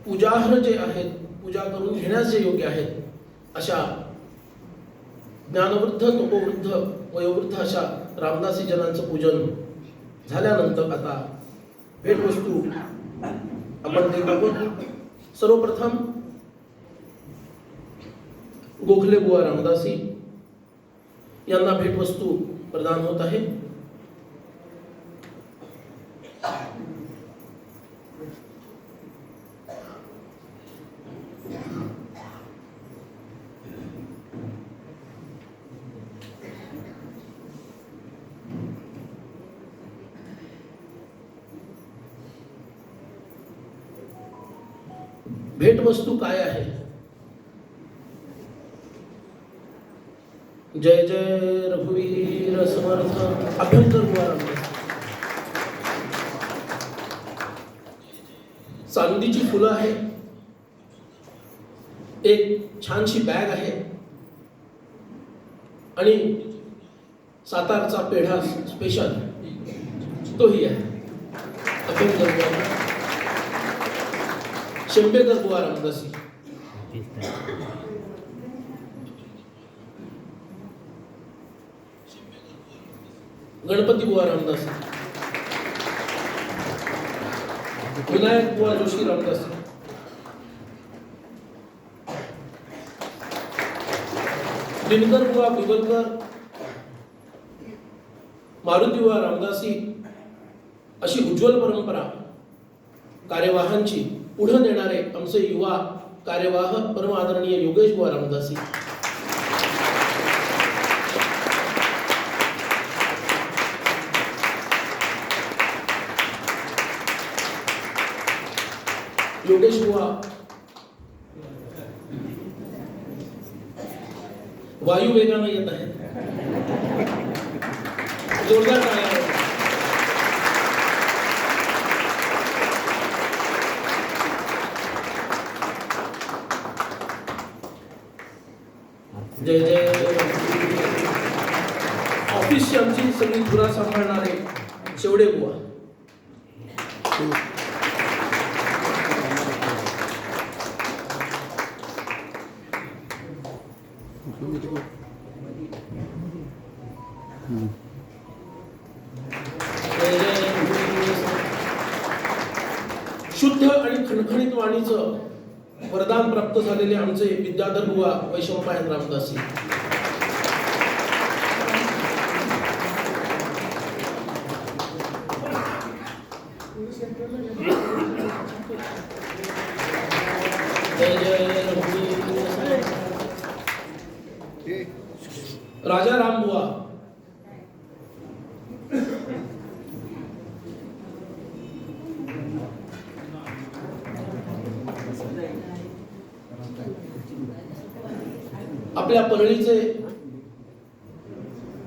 पूजार्ह जे आहेत पूजा करून घेण्यास जे योग्य आहेत अशा ज्ञानवृद्ध तपोवृद्ध वयोवृद्ध अशा रामदासी जनांचं पूजन झाल्यानंतर आता भेटवस्तू आपण देत आहोत. सर्वप्रथम गोखले बुवा रामदासी यांना भेटवस्तू प्रदान होत आहे. भेटवस्तू काय आहे? जय जय रघुवीर समर्थ. अभ्यंकर बुवा रामदास. चांदीची फुलं आहे, एक छानशी बॅग आहे आणि सातारचा पेढा स्पेशल तोही आहे. अभ्यंकर बुवा. शेंबेकर बुवा रामदासी. गणपती बुवा रामदासी. विनायक बुवा जोशी रामदासी. दिनकर बुवा बिबलकर. मारुती बुवा रामदासी. अशी उज्ज्वल परंपरा कार्यवाहांची पुढे नेणारे आमचे युवा कार्यवाह परम आदरणीय योगेश बुवा रामदासी. योगेश बुवा वायू वेगाने येत आहेत. जोरदार टाळ्या. जय जय. ऑफिसची आमची सगळी धुरा सांभाळणारे शेवडे बुवा. शुद्ध आणि खणखणीत वाणीचं वरदान प्राप्त झालेले आमचे विद्याधर बुवा वैशंपायन रामदासी. राजा राम बुवा. आपल्या परळीचे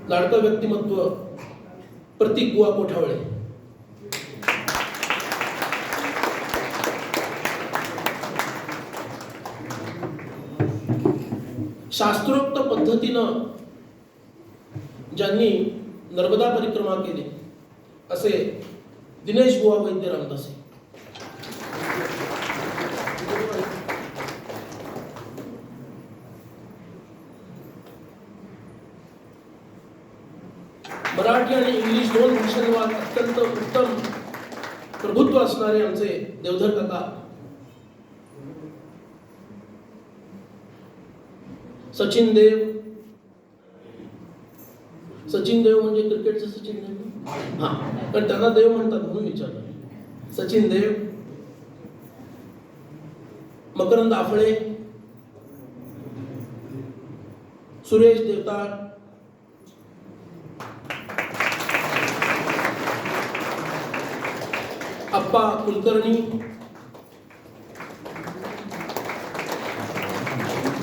लाडकं व्यक्तिमत्व प्रतीक बुवा कोठावळे. शास्त्रोक्त पद्धतीनं ज्यांनी नर्मदा परिक्रमा केली असे दिनेश बुवा वैद्य रामदासी. मराठी आणि इंग्लिश दोन भाषांवर अत्यंत उत्तम प्रभुत्व असणारे आमचे देवधर काका. सचिन देव. सचिन देव म्हणजे क्रिकेटचं सचिन देव. हा, पण त्यांना देव म्हणतात म्हणून विचारलं. सचिन देव. मकरंद आफळे. सुरेश देवताळ. अप्पा कुलकर्णी.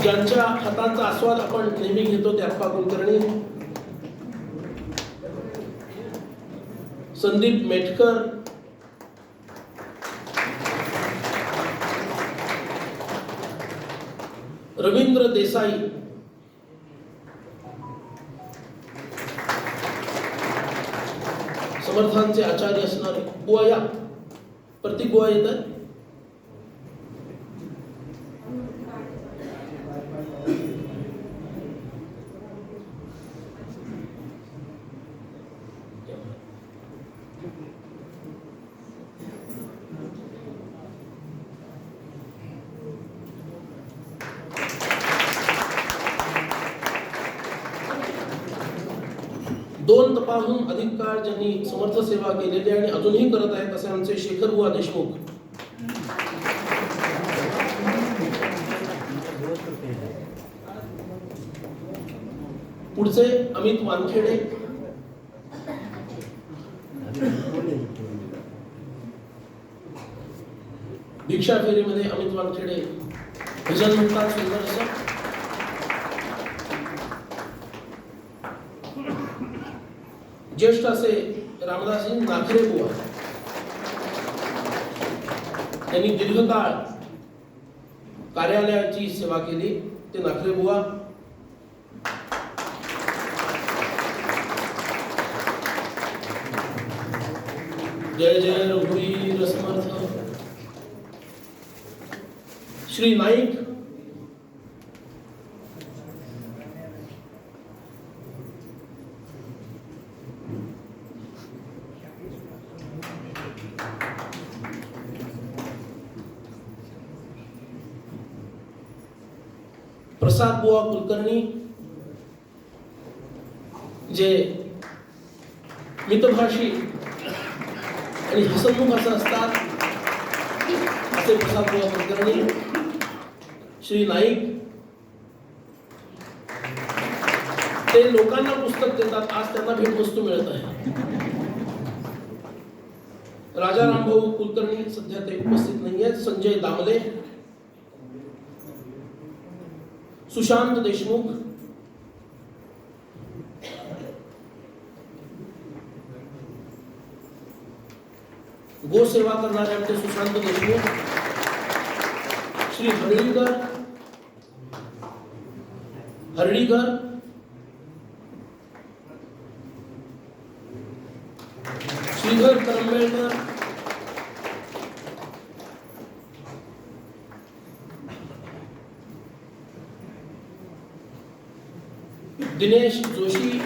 ज्यांच्या हातांचा आस्वाद आपण नेहमी घेतो ते अप्पा कुलकर्णी. संदीप मेटकर. रवींद्र देसाई. समर्थांचे आचार्य असणारे बुवा या. प्रतीक बुवा येतात. दोन तपाहून अधिक काळ ज्यांनी समर्थ सेवा केलेली आणि अजूनही करत आहेत असे आमचे शेखर बुवा देशमुख. पुढचे अमित वानखेडे. भिक्षा फेरीमध्ये अमित वानखेडे भजन म्हणतात सुंदर असं. ज्येष्ठ असे रामदासजी नाखरे बुवा त्यांनी दीर्घकाळ कार्यालयाची सेवा केली. ते नाखरे बुवा जय जय रघुवीर समर्थ. श्री नाईक प्रसाद बुवा कुलकर्णी जे मितभाषी आणि हसमुख असं असतात असे प्रसाद बुवा कुलकर्णी. श्री नाईक ते लोकांना पुस्तक देतात. आज त्यांना भेटवस्तू मिळत आहे. राजाराम भाऊ कुलकर्णी सध्या ते उपस्थित नाही आहेत. संजय दामले, सुशांत देशमुख, गोसेवा करणारे आमचे सुशांत देशमुख, श्री हर्डीकर श्रीधर करंबेळकर, दिनेश जोशी,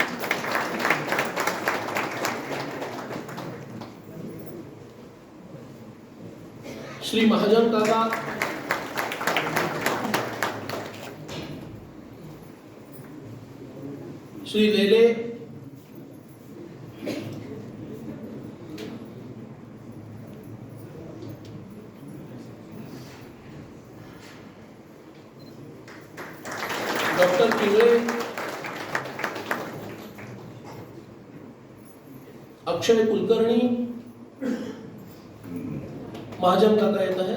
श्री महाजन काका, श्री लेले, डॉक्टर पिंगळे, अक्षय कुलकर्णी, महाजन काका येत आहे.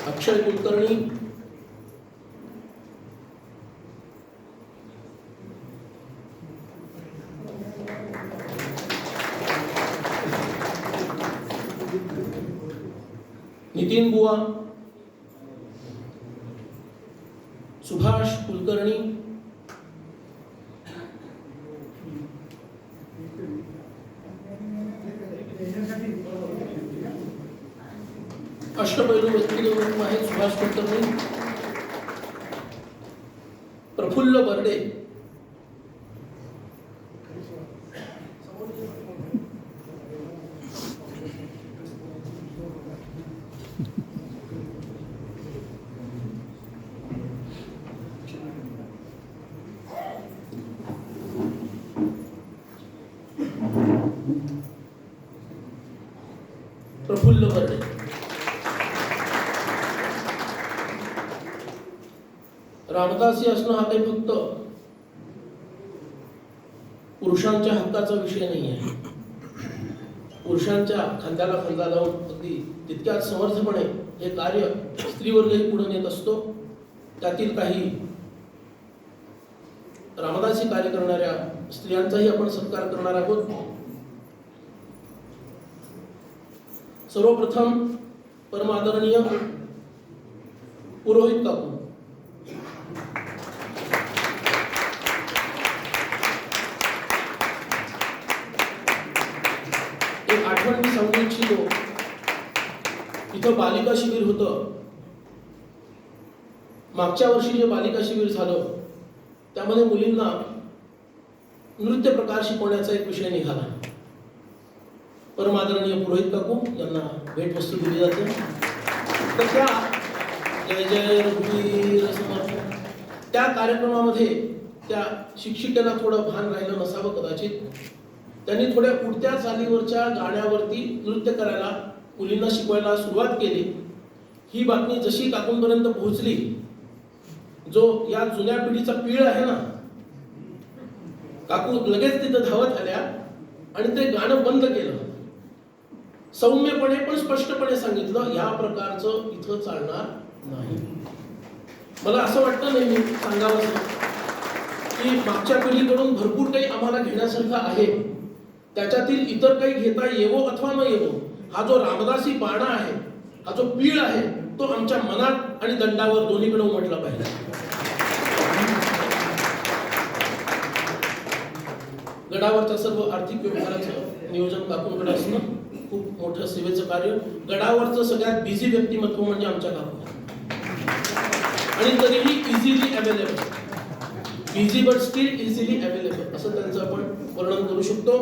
अक्षय कुलकर्णी, नितीन बुवा, सुभाष कुलकर्णी, अष्टपैलू व्यक्ती दोन आहेत. सुभाष कुलकर्णी, प्रफुल्ल बर्डे, प्रफुल्ल बर्डे. रामदासी असणं हा काही फक्त पुरुषांच्या हक्काचा विषय नाही आहे. पुरुषांच्या खांद्याला खांदा लावून अगदी तितक्याच समर्थपणे हे कार्य स्त्रीवर्गही पुढे नेत असतो. त्यातील काही रामदासी कार्य करणाऱ्या स्त्रियांचाही आपण सत्कार करणार आहोत. सर्वप्रथम परमादरणीय पुरोहित काकू, एक आठवण मी सांगू इच्छितो. इथं बालिका शिबिर होतं. मागच्या वर्षी जे बालिका शिबिर झालं त्यामध्ये मुलींना नृत्य प्रकार शिकवण्याचा एक विषय निघाला. परमादरणीय पुरोहित काकू यांना भेटवस्तू दिली जाते. तर त्या जय जय रघुवीर समर्थ त्या कार्यक्रमामध्ये त्या शिक्षिकेला थोडं भान राहिलं नसावं कदाचित. त्यांनी थोड्या उडत्या चालीवरच्या गाण्यावरती नृत्य करायला मुलींना शिकवायला सुरुवात केली. ही बातमी जशी काकूंपर्यंत पोहोचली, जो या जुन्या पिढीचा पीळ आहे ना काकू लगेच तिथं धावत आल्या आणि ते गाणं बंद केलं. सौम्यपणे पण स्पष्टपणे सांगितलं, या प्रकारचं इथं चालणार नाही. मला असं वाटतं नेहमी सांगावं की मागच्या पिढीकडून भरपूर काही आम्हाला घेण्यासारखं आहे. त्याच्यातील इतर काही घेता येवो अथवा न येवो, हा जो रामदासी बाणा आहे, हा जो पीळ आहे, तो आमच्या मनात आणि दंडावर दोन्हीकडे उमटला पाहिजे. गडावरच्या सर्व आर्थिक व्यवहाराचं नियोजन काकूंकडे असणं खूप मोठं सेवेचं कार्य. गडावरचं सगळ्यात बिझी व्यक्तिमत्व म्हणजे आमच्या काकू, आणि तरीही easily available. Busy but still easily available असं त्यांचं आपण वर्णन करू शकतो.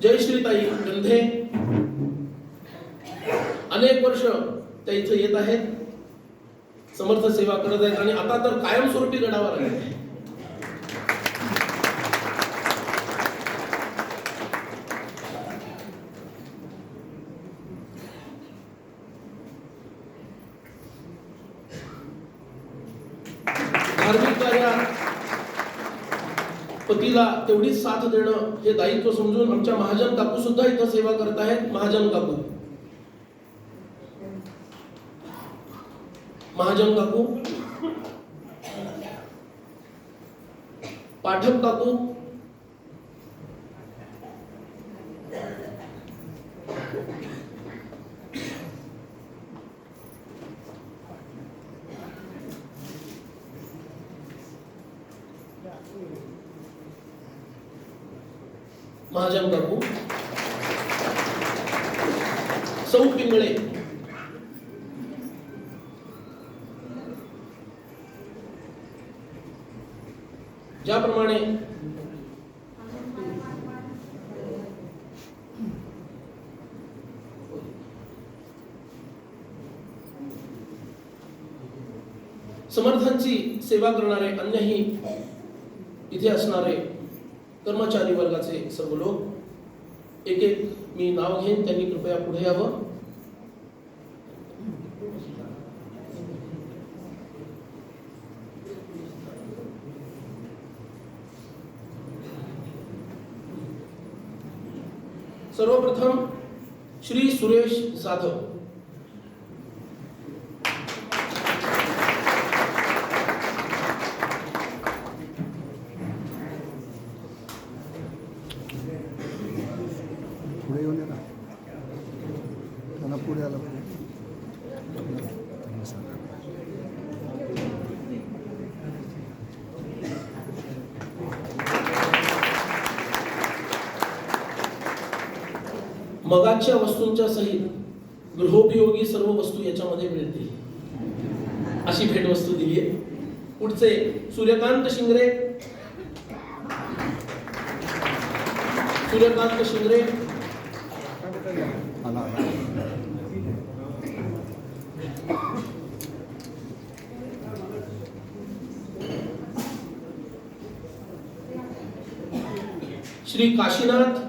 जयश्रीताई गंधे अनेक वर्ष त्या इथं येत आहेत, समर्थ सेवा करत आहेत आणि आता तर कायमस्वरूपी गडावर आले आहेत. धार्मिक कार्यात पतीला तेवढीच साथ देणं हे दायित्व समजून आमच्या महाजन काकू सुद्धा इथं सेवा करत आहेत. महाजन काकू, महाजन काकू, पाठक काकू, महाजन काकू, सौ पिंगळे, ज्याप्रमाणे समर्थांची सेवा करणारे अन्यही इथे असणारे कर्मचारी वर्गाचे सर्व लोक, एक एक मी नाव घेईन, त्यांनी कृपया पुढे यावं. सर्वप्रथम श्री सुरेश जाधव, पुढे येऊन ना, त्यांना पुढे आलं पाहिजे. मगाच्या वस्तूंच्या सहित गृहोपयोगी सर्व वस्तू याच्यामध्ये मिळतील अशी भेटवस्तू दिली आहे. पुढचे सूर्यकांत शिंगरे, सूर्यकांत शिंगरे, आला श्री काशीनाथ,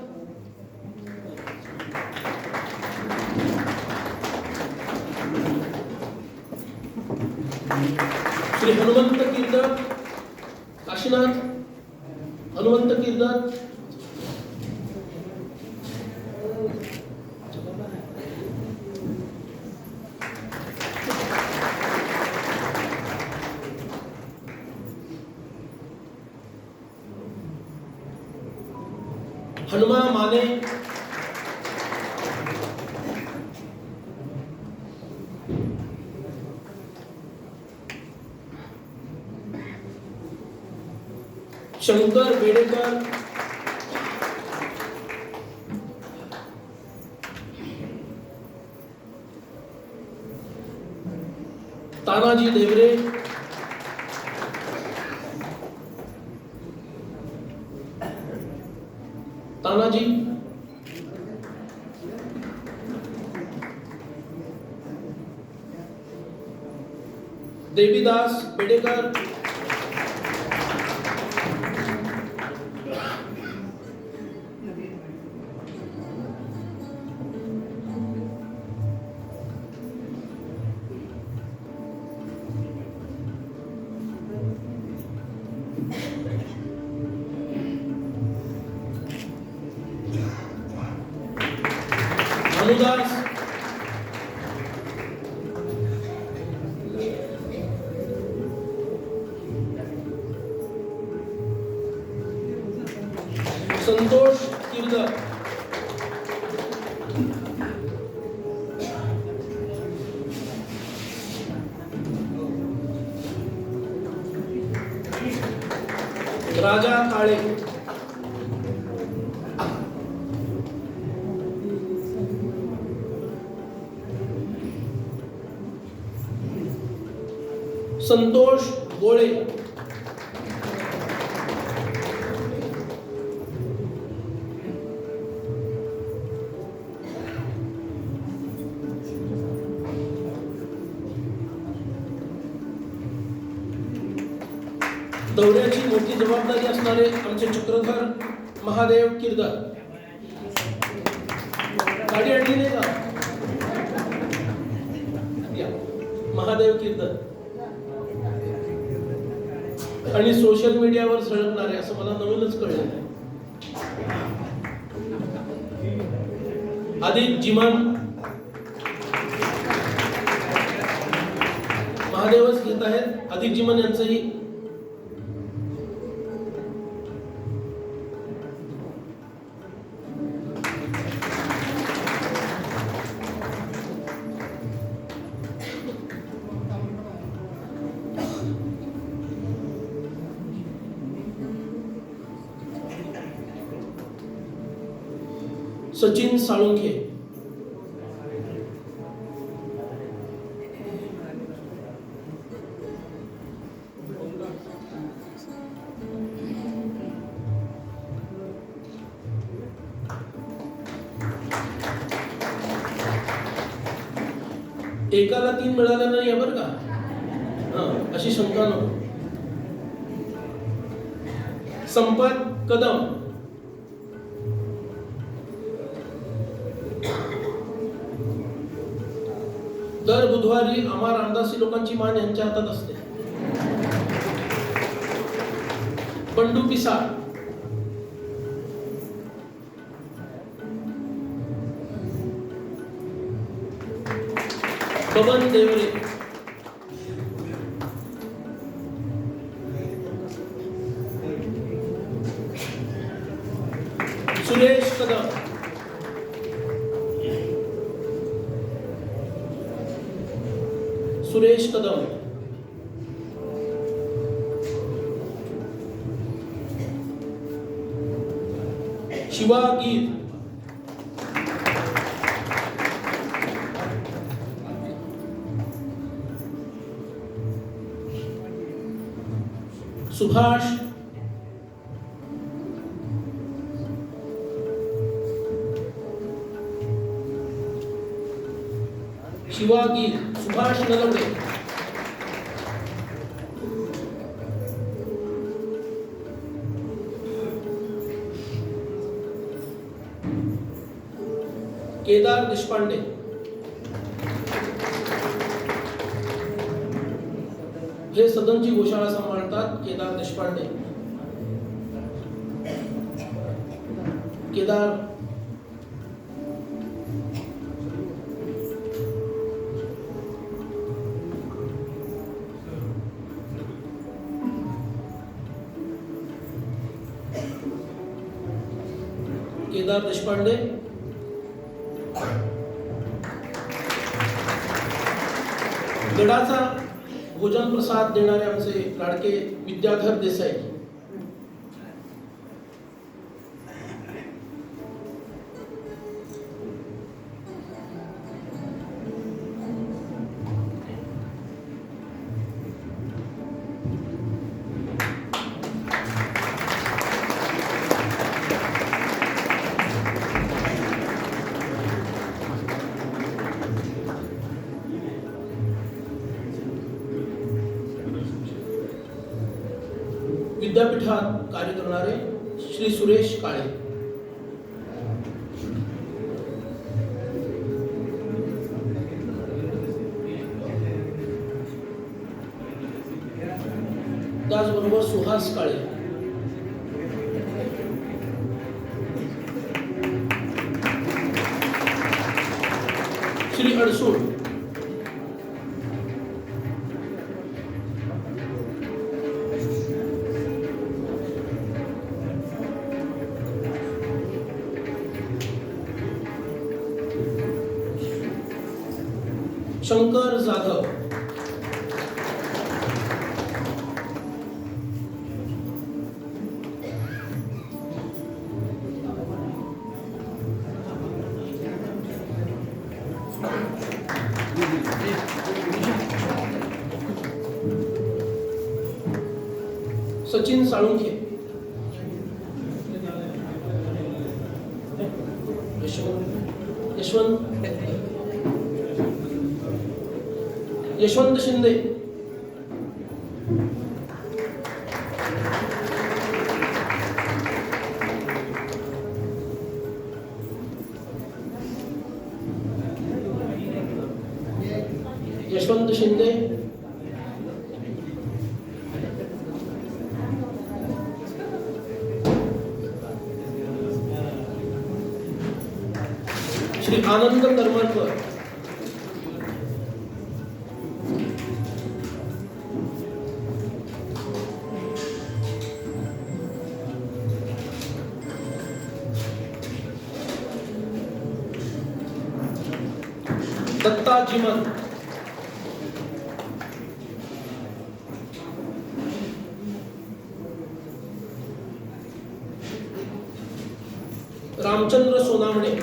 श्री हनुमंत कीर्तन, काशीनाथ हनुमंत कीर्तन, हनुमा माने, शंकर बेडेकर, तानाजी देवरे, तानाजी, देवीदास बेडेकर, अनुदास, संतोष किर्दर, राजा काळे, संतोष गोळे, दौऱ्याची मोठी जबाबदारी असणारे आमचे चक्रधर महादेव किर्दर. गाडी आणली नाही का? या. महादेव किर्दर आणि सोशल मीडियावर झळकणारे असं मला नवीनच कळलं. आदित्य जिमन महादेवच घेत आहेत. आदित्य जिमन यांचंही सचिन साळुंखे, एकाला 3 मिळालं नाही बरं का, अशी शंका नको. संपत कदम, दर बुधवारी आम्हा रामदासी लोकांची मान यांच्या हातात असते. बंडू पिसाळ, बबन देवरे, सुरेश कदम, सुरेश कदम, शिवा गीत, सुभाष शिवा गीत, सुभाष नलवडे, केदार देशपांडे, हे सदनची गोशाळा सांभाळतात. केदार देशपांडे, केदार केदार देशपांडे, गडाचा भोजन प्रसाद देणारे आमचे लाडके विद्याधर देसाई, विद्यापीठात कार्य करणारे श्री सुरेश काळे, त्याचबरोबर सुहास काळे, श्री अडसूळ शंकर जाधव, सचिन साळुंखे, यशवंत शिंदे, यशवंत शिंदे, श्री आनंद करमरकर, दत्ता जिमन, रामचंद्र सोनावणे,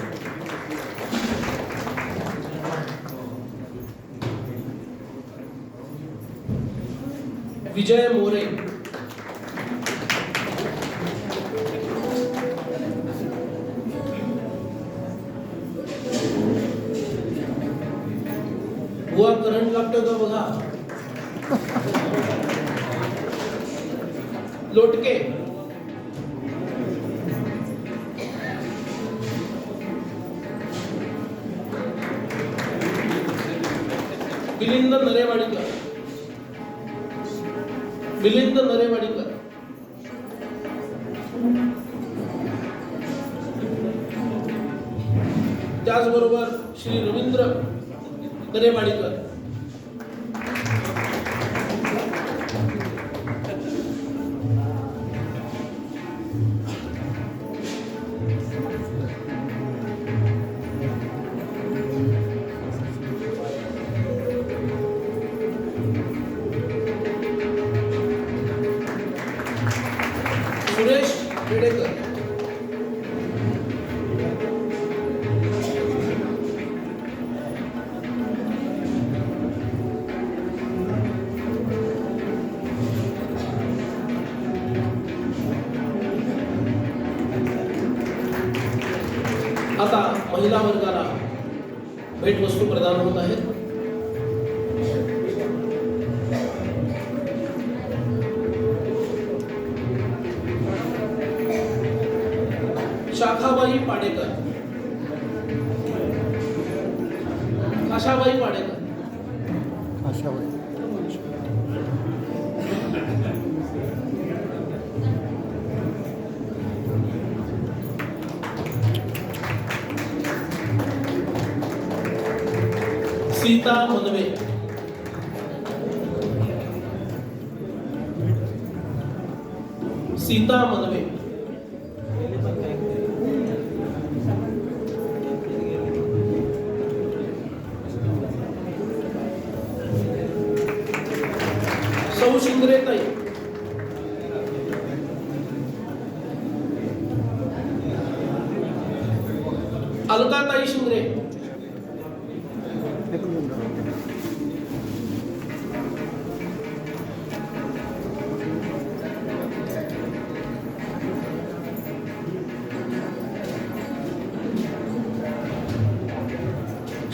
विजय मोरे, बुवा करंट लागतोय का बघा. लोटके, मिलिंद नरेवाडीकर, मिलिंद नरेवाडीकर, त्याचबरोबर श्री रवींद्र नरेवाडीकर, सुरेश खेडेकर, आता महिला वर्गाला भेटवस्तू प्रदान होत आहेत. शाखाबाई पाडेकर, आशाबाई पाडेकर, आशाबाई, सीता मनवे, सीता मनवे, सौ शिंद्रेताई, अलकाताई शिंद्रे,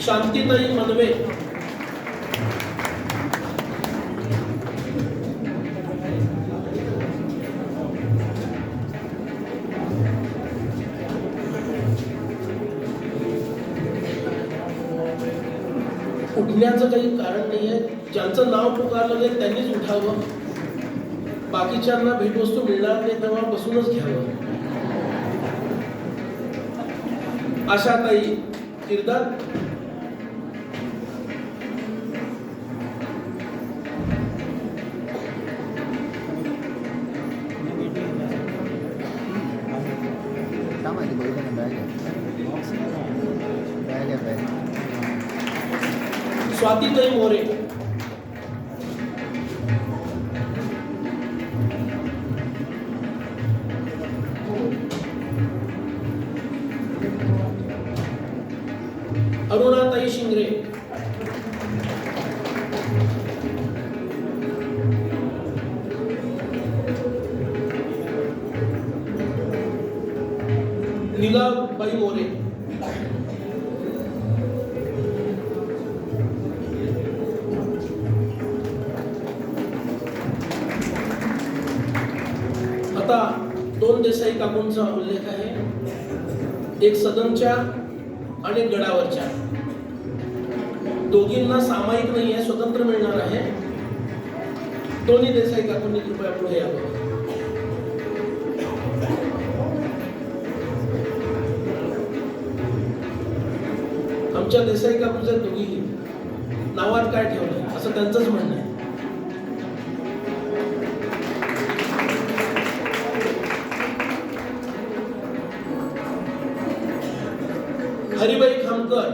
शांतीताई मनवे, उठण्याचं काही कारण नाहीये. ज्यांचं नाव पुकारलं जाईल त्यांनीच उठावं. बाकीच्यांना भेटवस्तू मिळणार नाही तेव्हा बसूनच घ्यावं. आशाताई किर्दार, माहिती बघितलं ना बॅग आहे बॅग. स्वातीताई मोरे. अरुणाताई शिंगरे. नीलाबाई मोरे. आता 2 देसाई काकूंचा उल्लेख आहे, एक सदनच्या आणि एक गडावरच्या. दोघींना सामायिक नाही आहे, स्वतंत्र मिळणार आहे. दोन्ही देसाई काकूंनी कृपया पुढे यावं. आमच्या देसाई काकूंच्या दोघीही नावात काय ठेवलं असं त्यांचंच म्हणणं आहे. हरिबाई खामकर.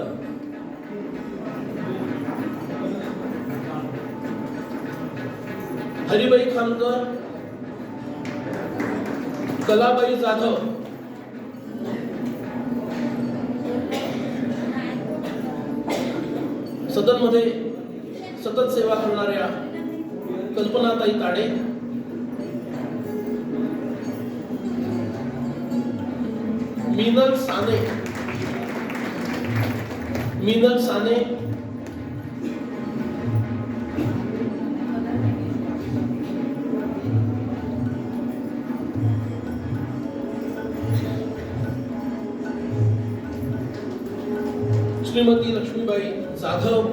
हरिबाई खामकर. कलाबाई जाधव. सदनमध्ये सतत सेवा करणाऱ्या कल्पनाताई ताडे. मीनल साने. मीनल साने. श्रीमती लक्ष्मीबाई जाधव.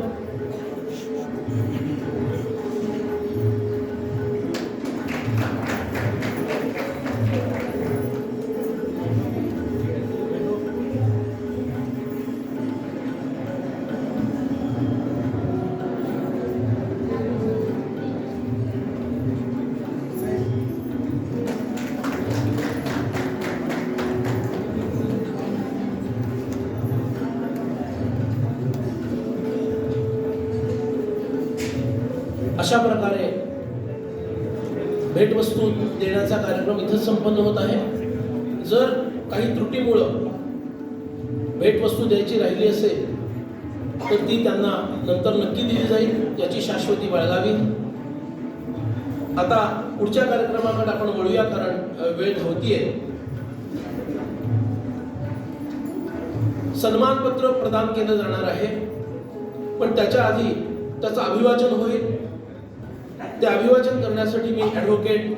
अशा प्रकारे भेटवस्तू देण्याचा कार्यक्रम इथं संपन्न होत आहे. जर काही त्रुटीमुळं भेटवस्तू द्यायची राहिली असेल तर ती त्यांना नंतर नक्की दिली जाईल, याची शाश्वती बाळगावी. आता पुढच्या कार्यक्रमाकडे आपण वळूया, कारण वेळ होतीये. सन्मानपत्र प्रदान केलं जाणार आहे, पण त्याच्या आधी त्याचं अभिवाचन होईल. ते अभिवाचन करण्यासाठी मी ॲडव्होकेट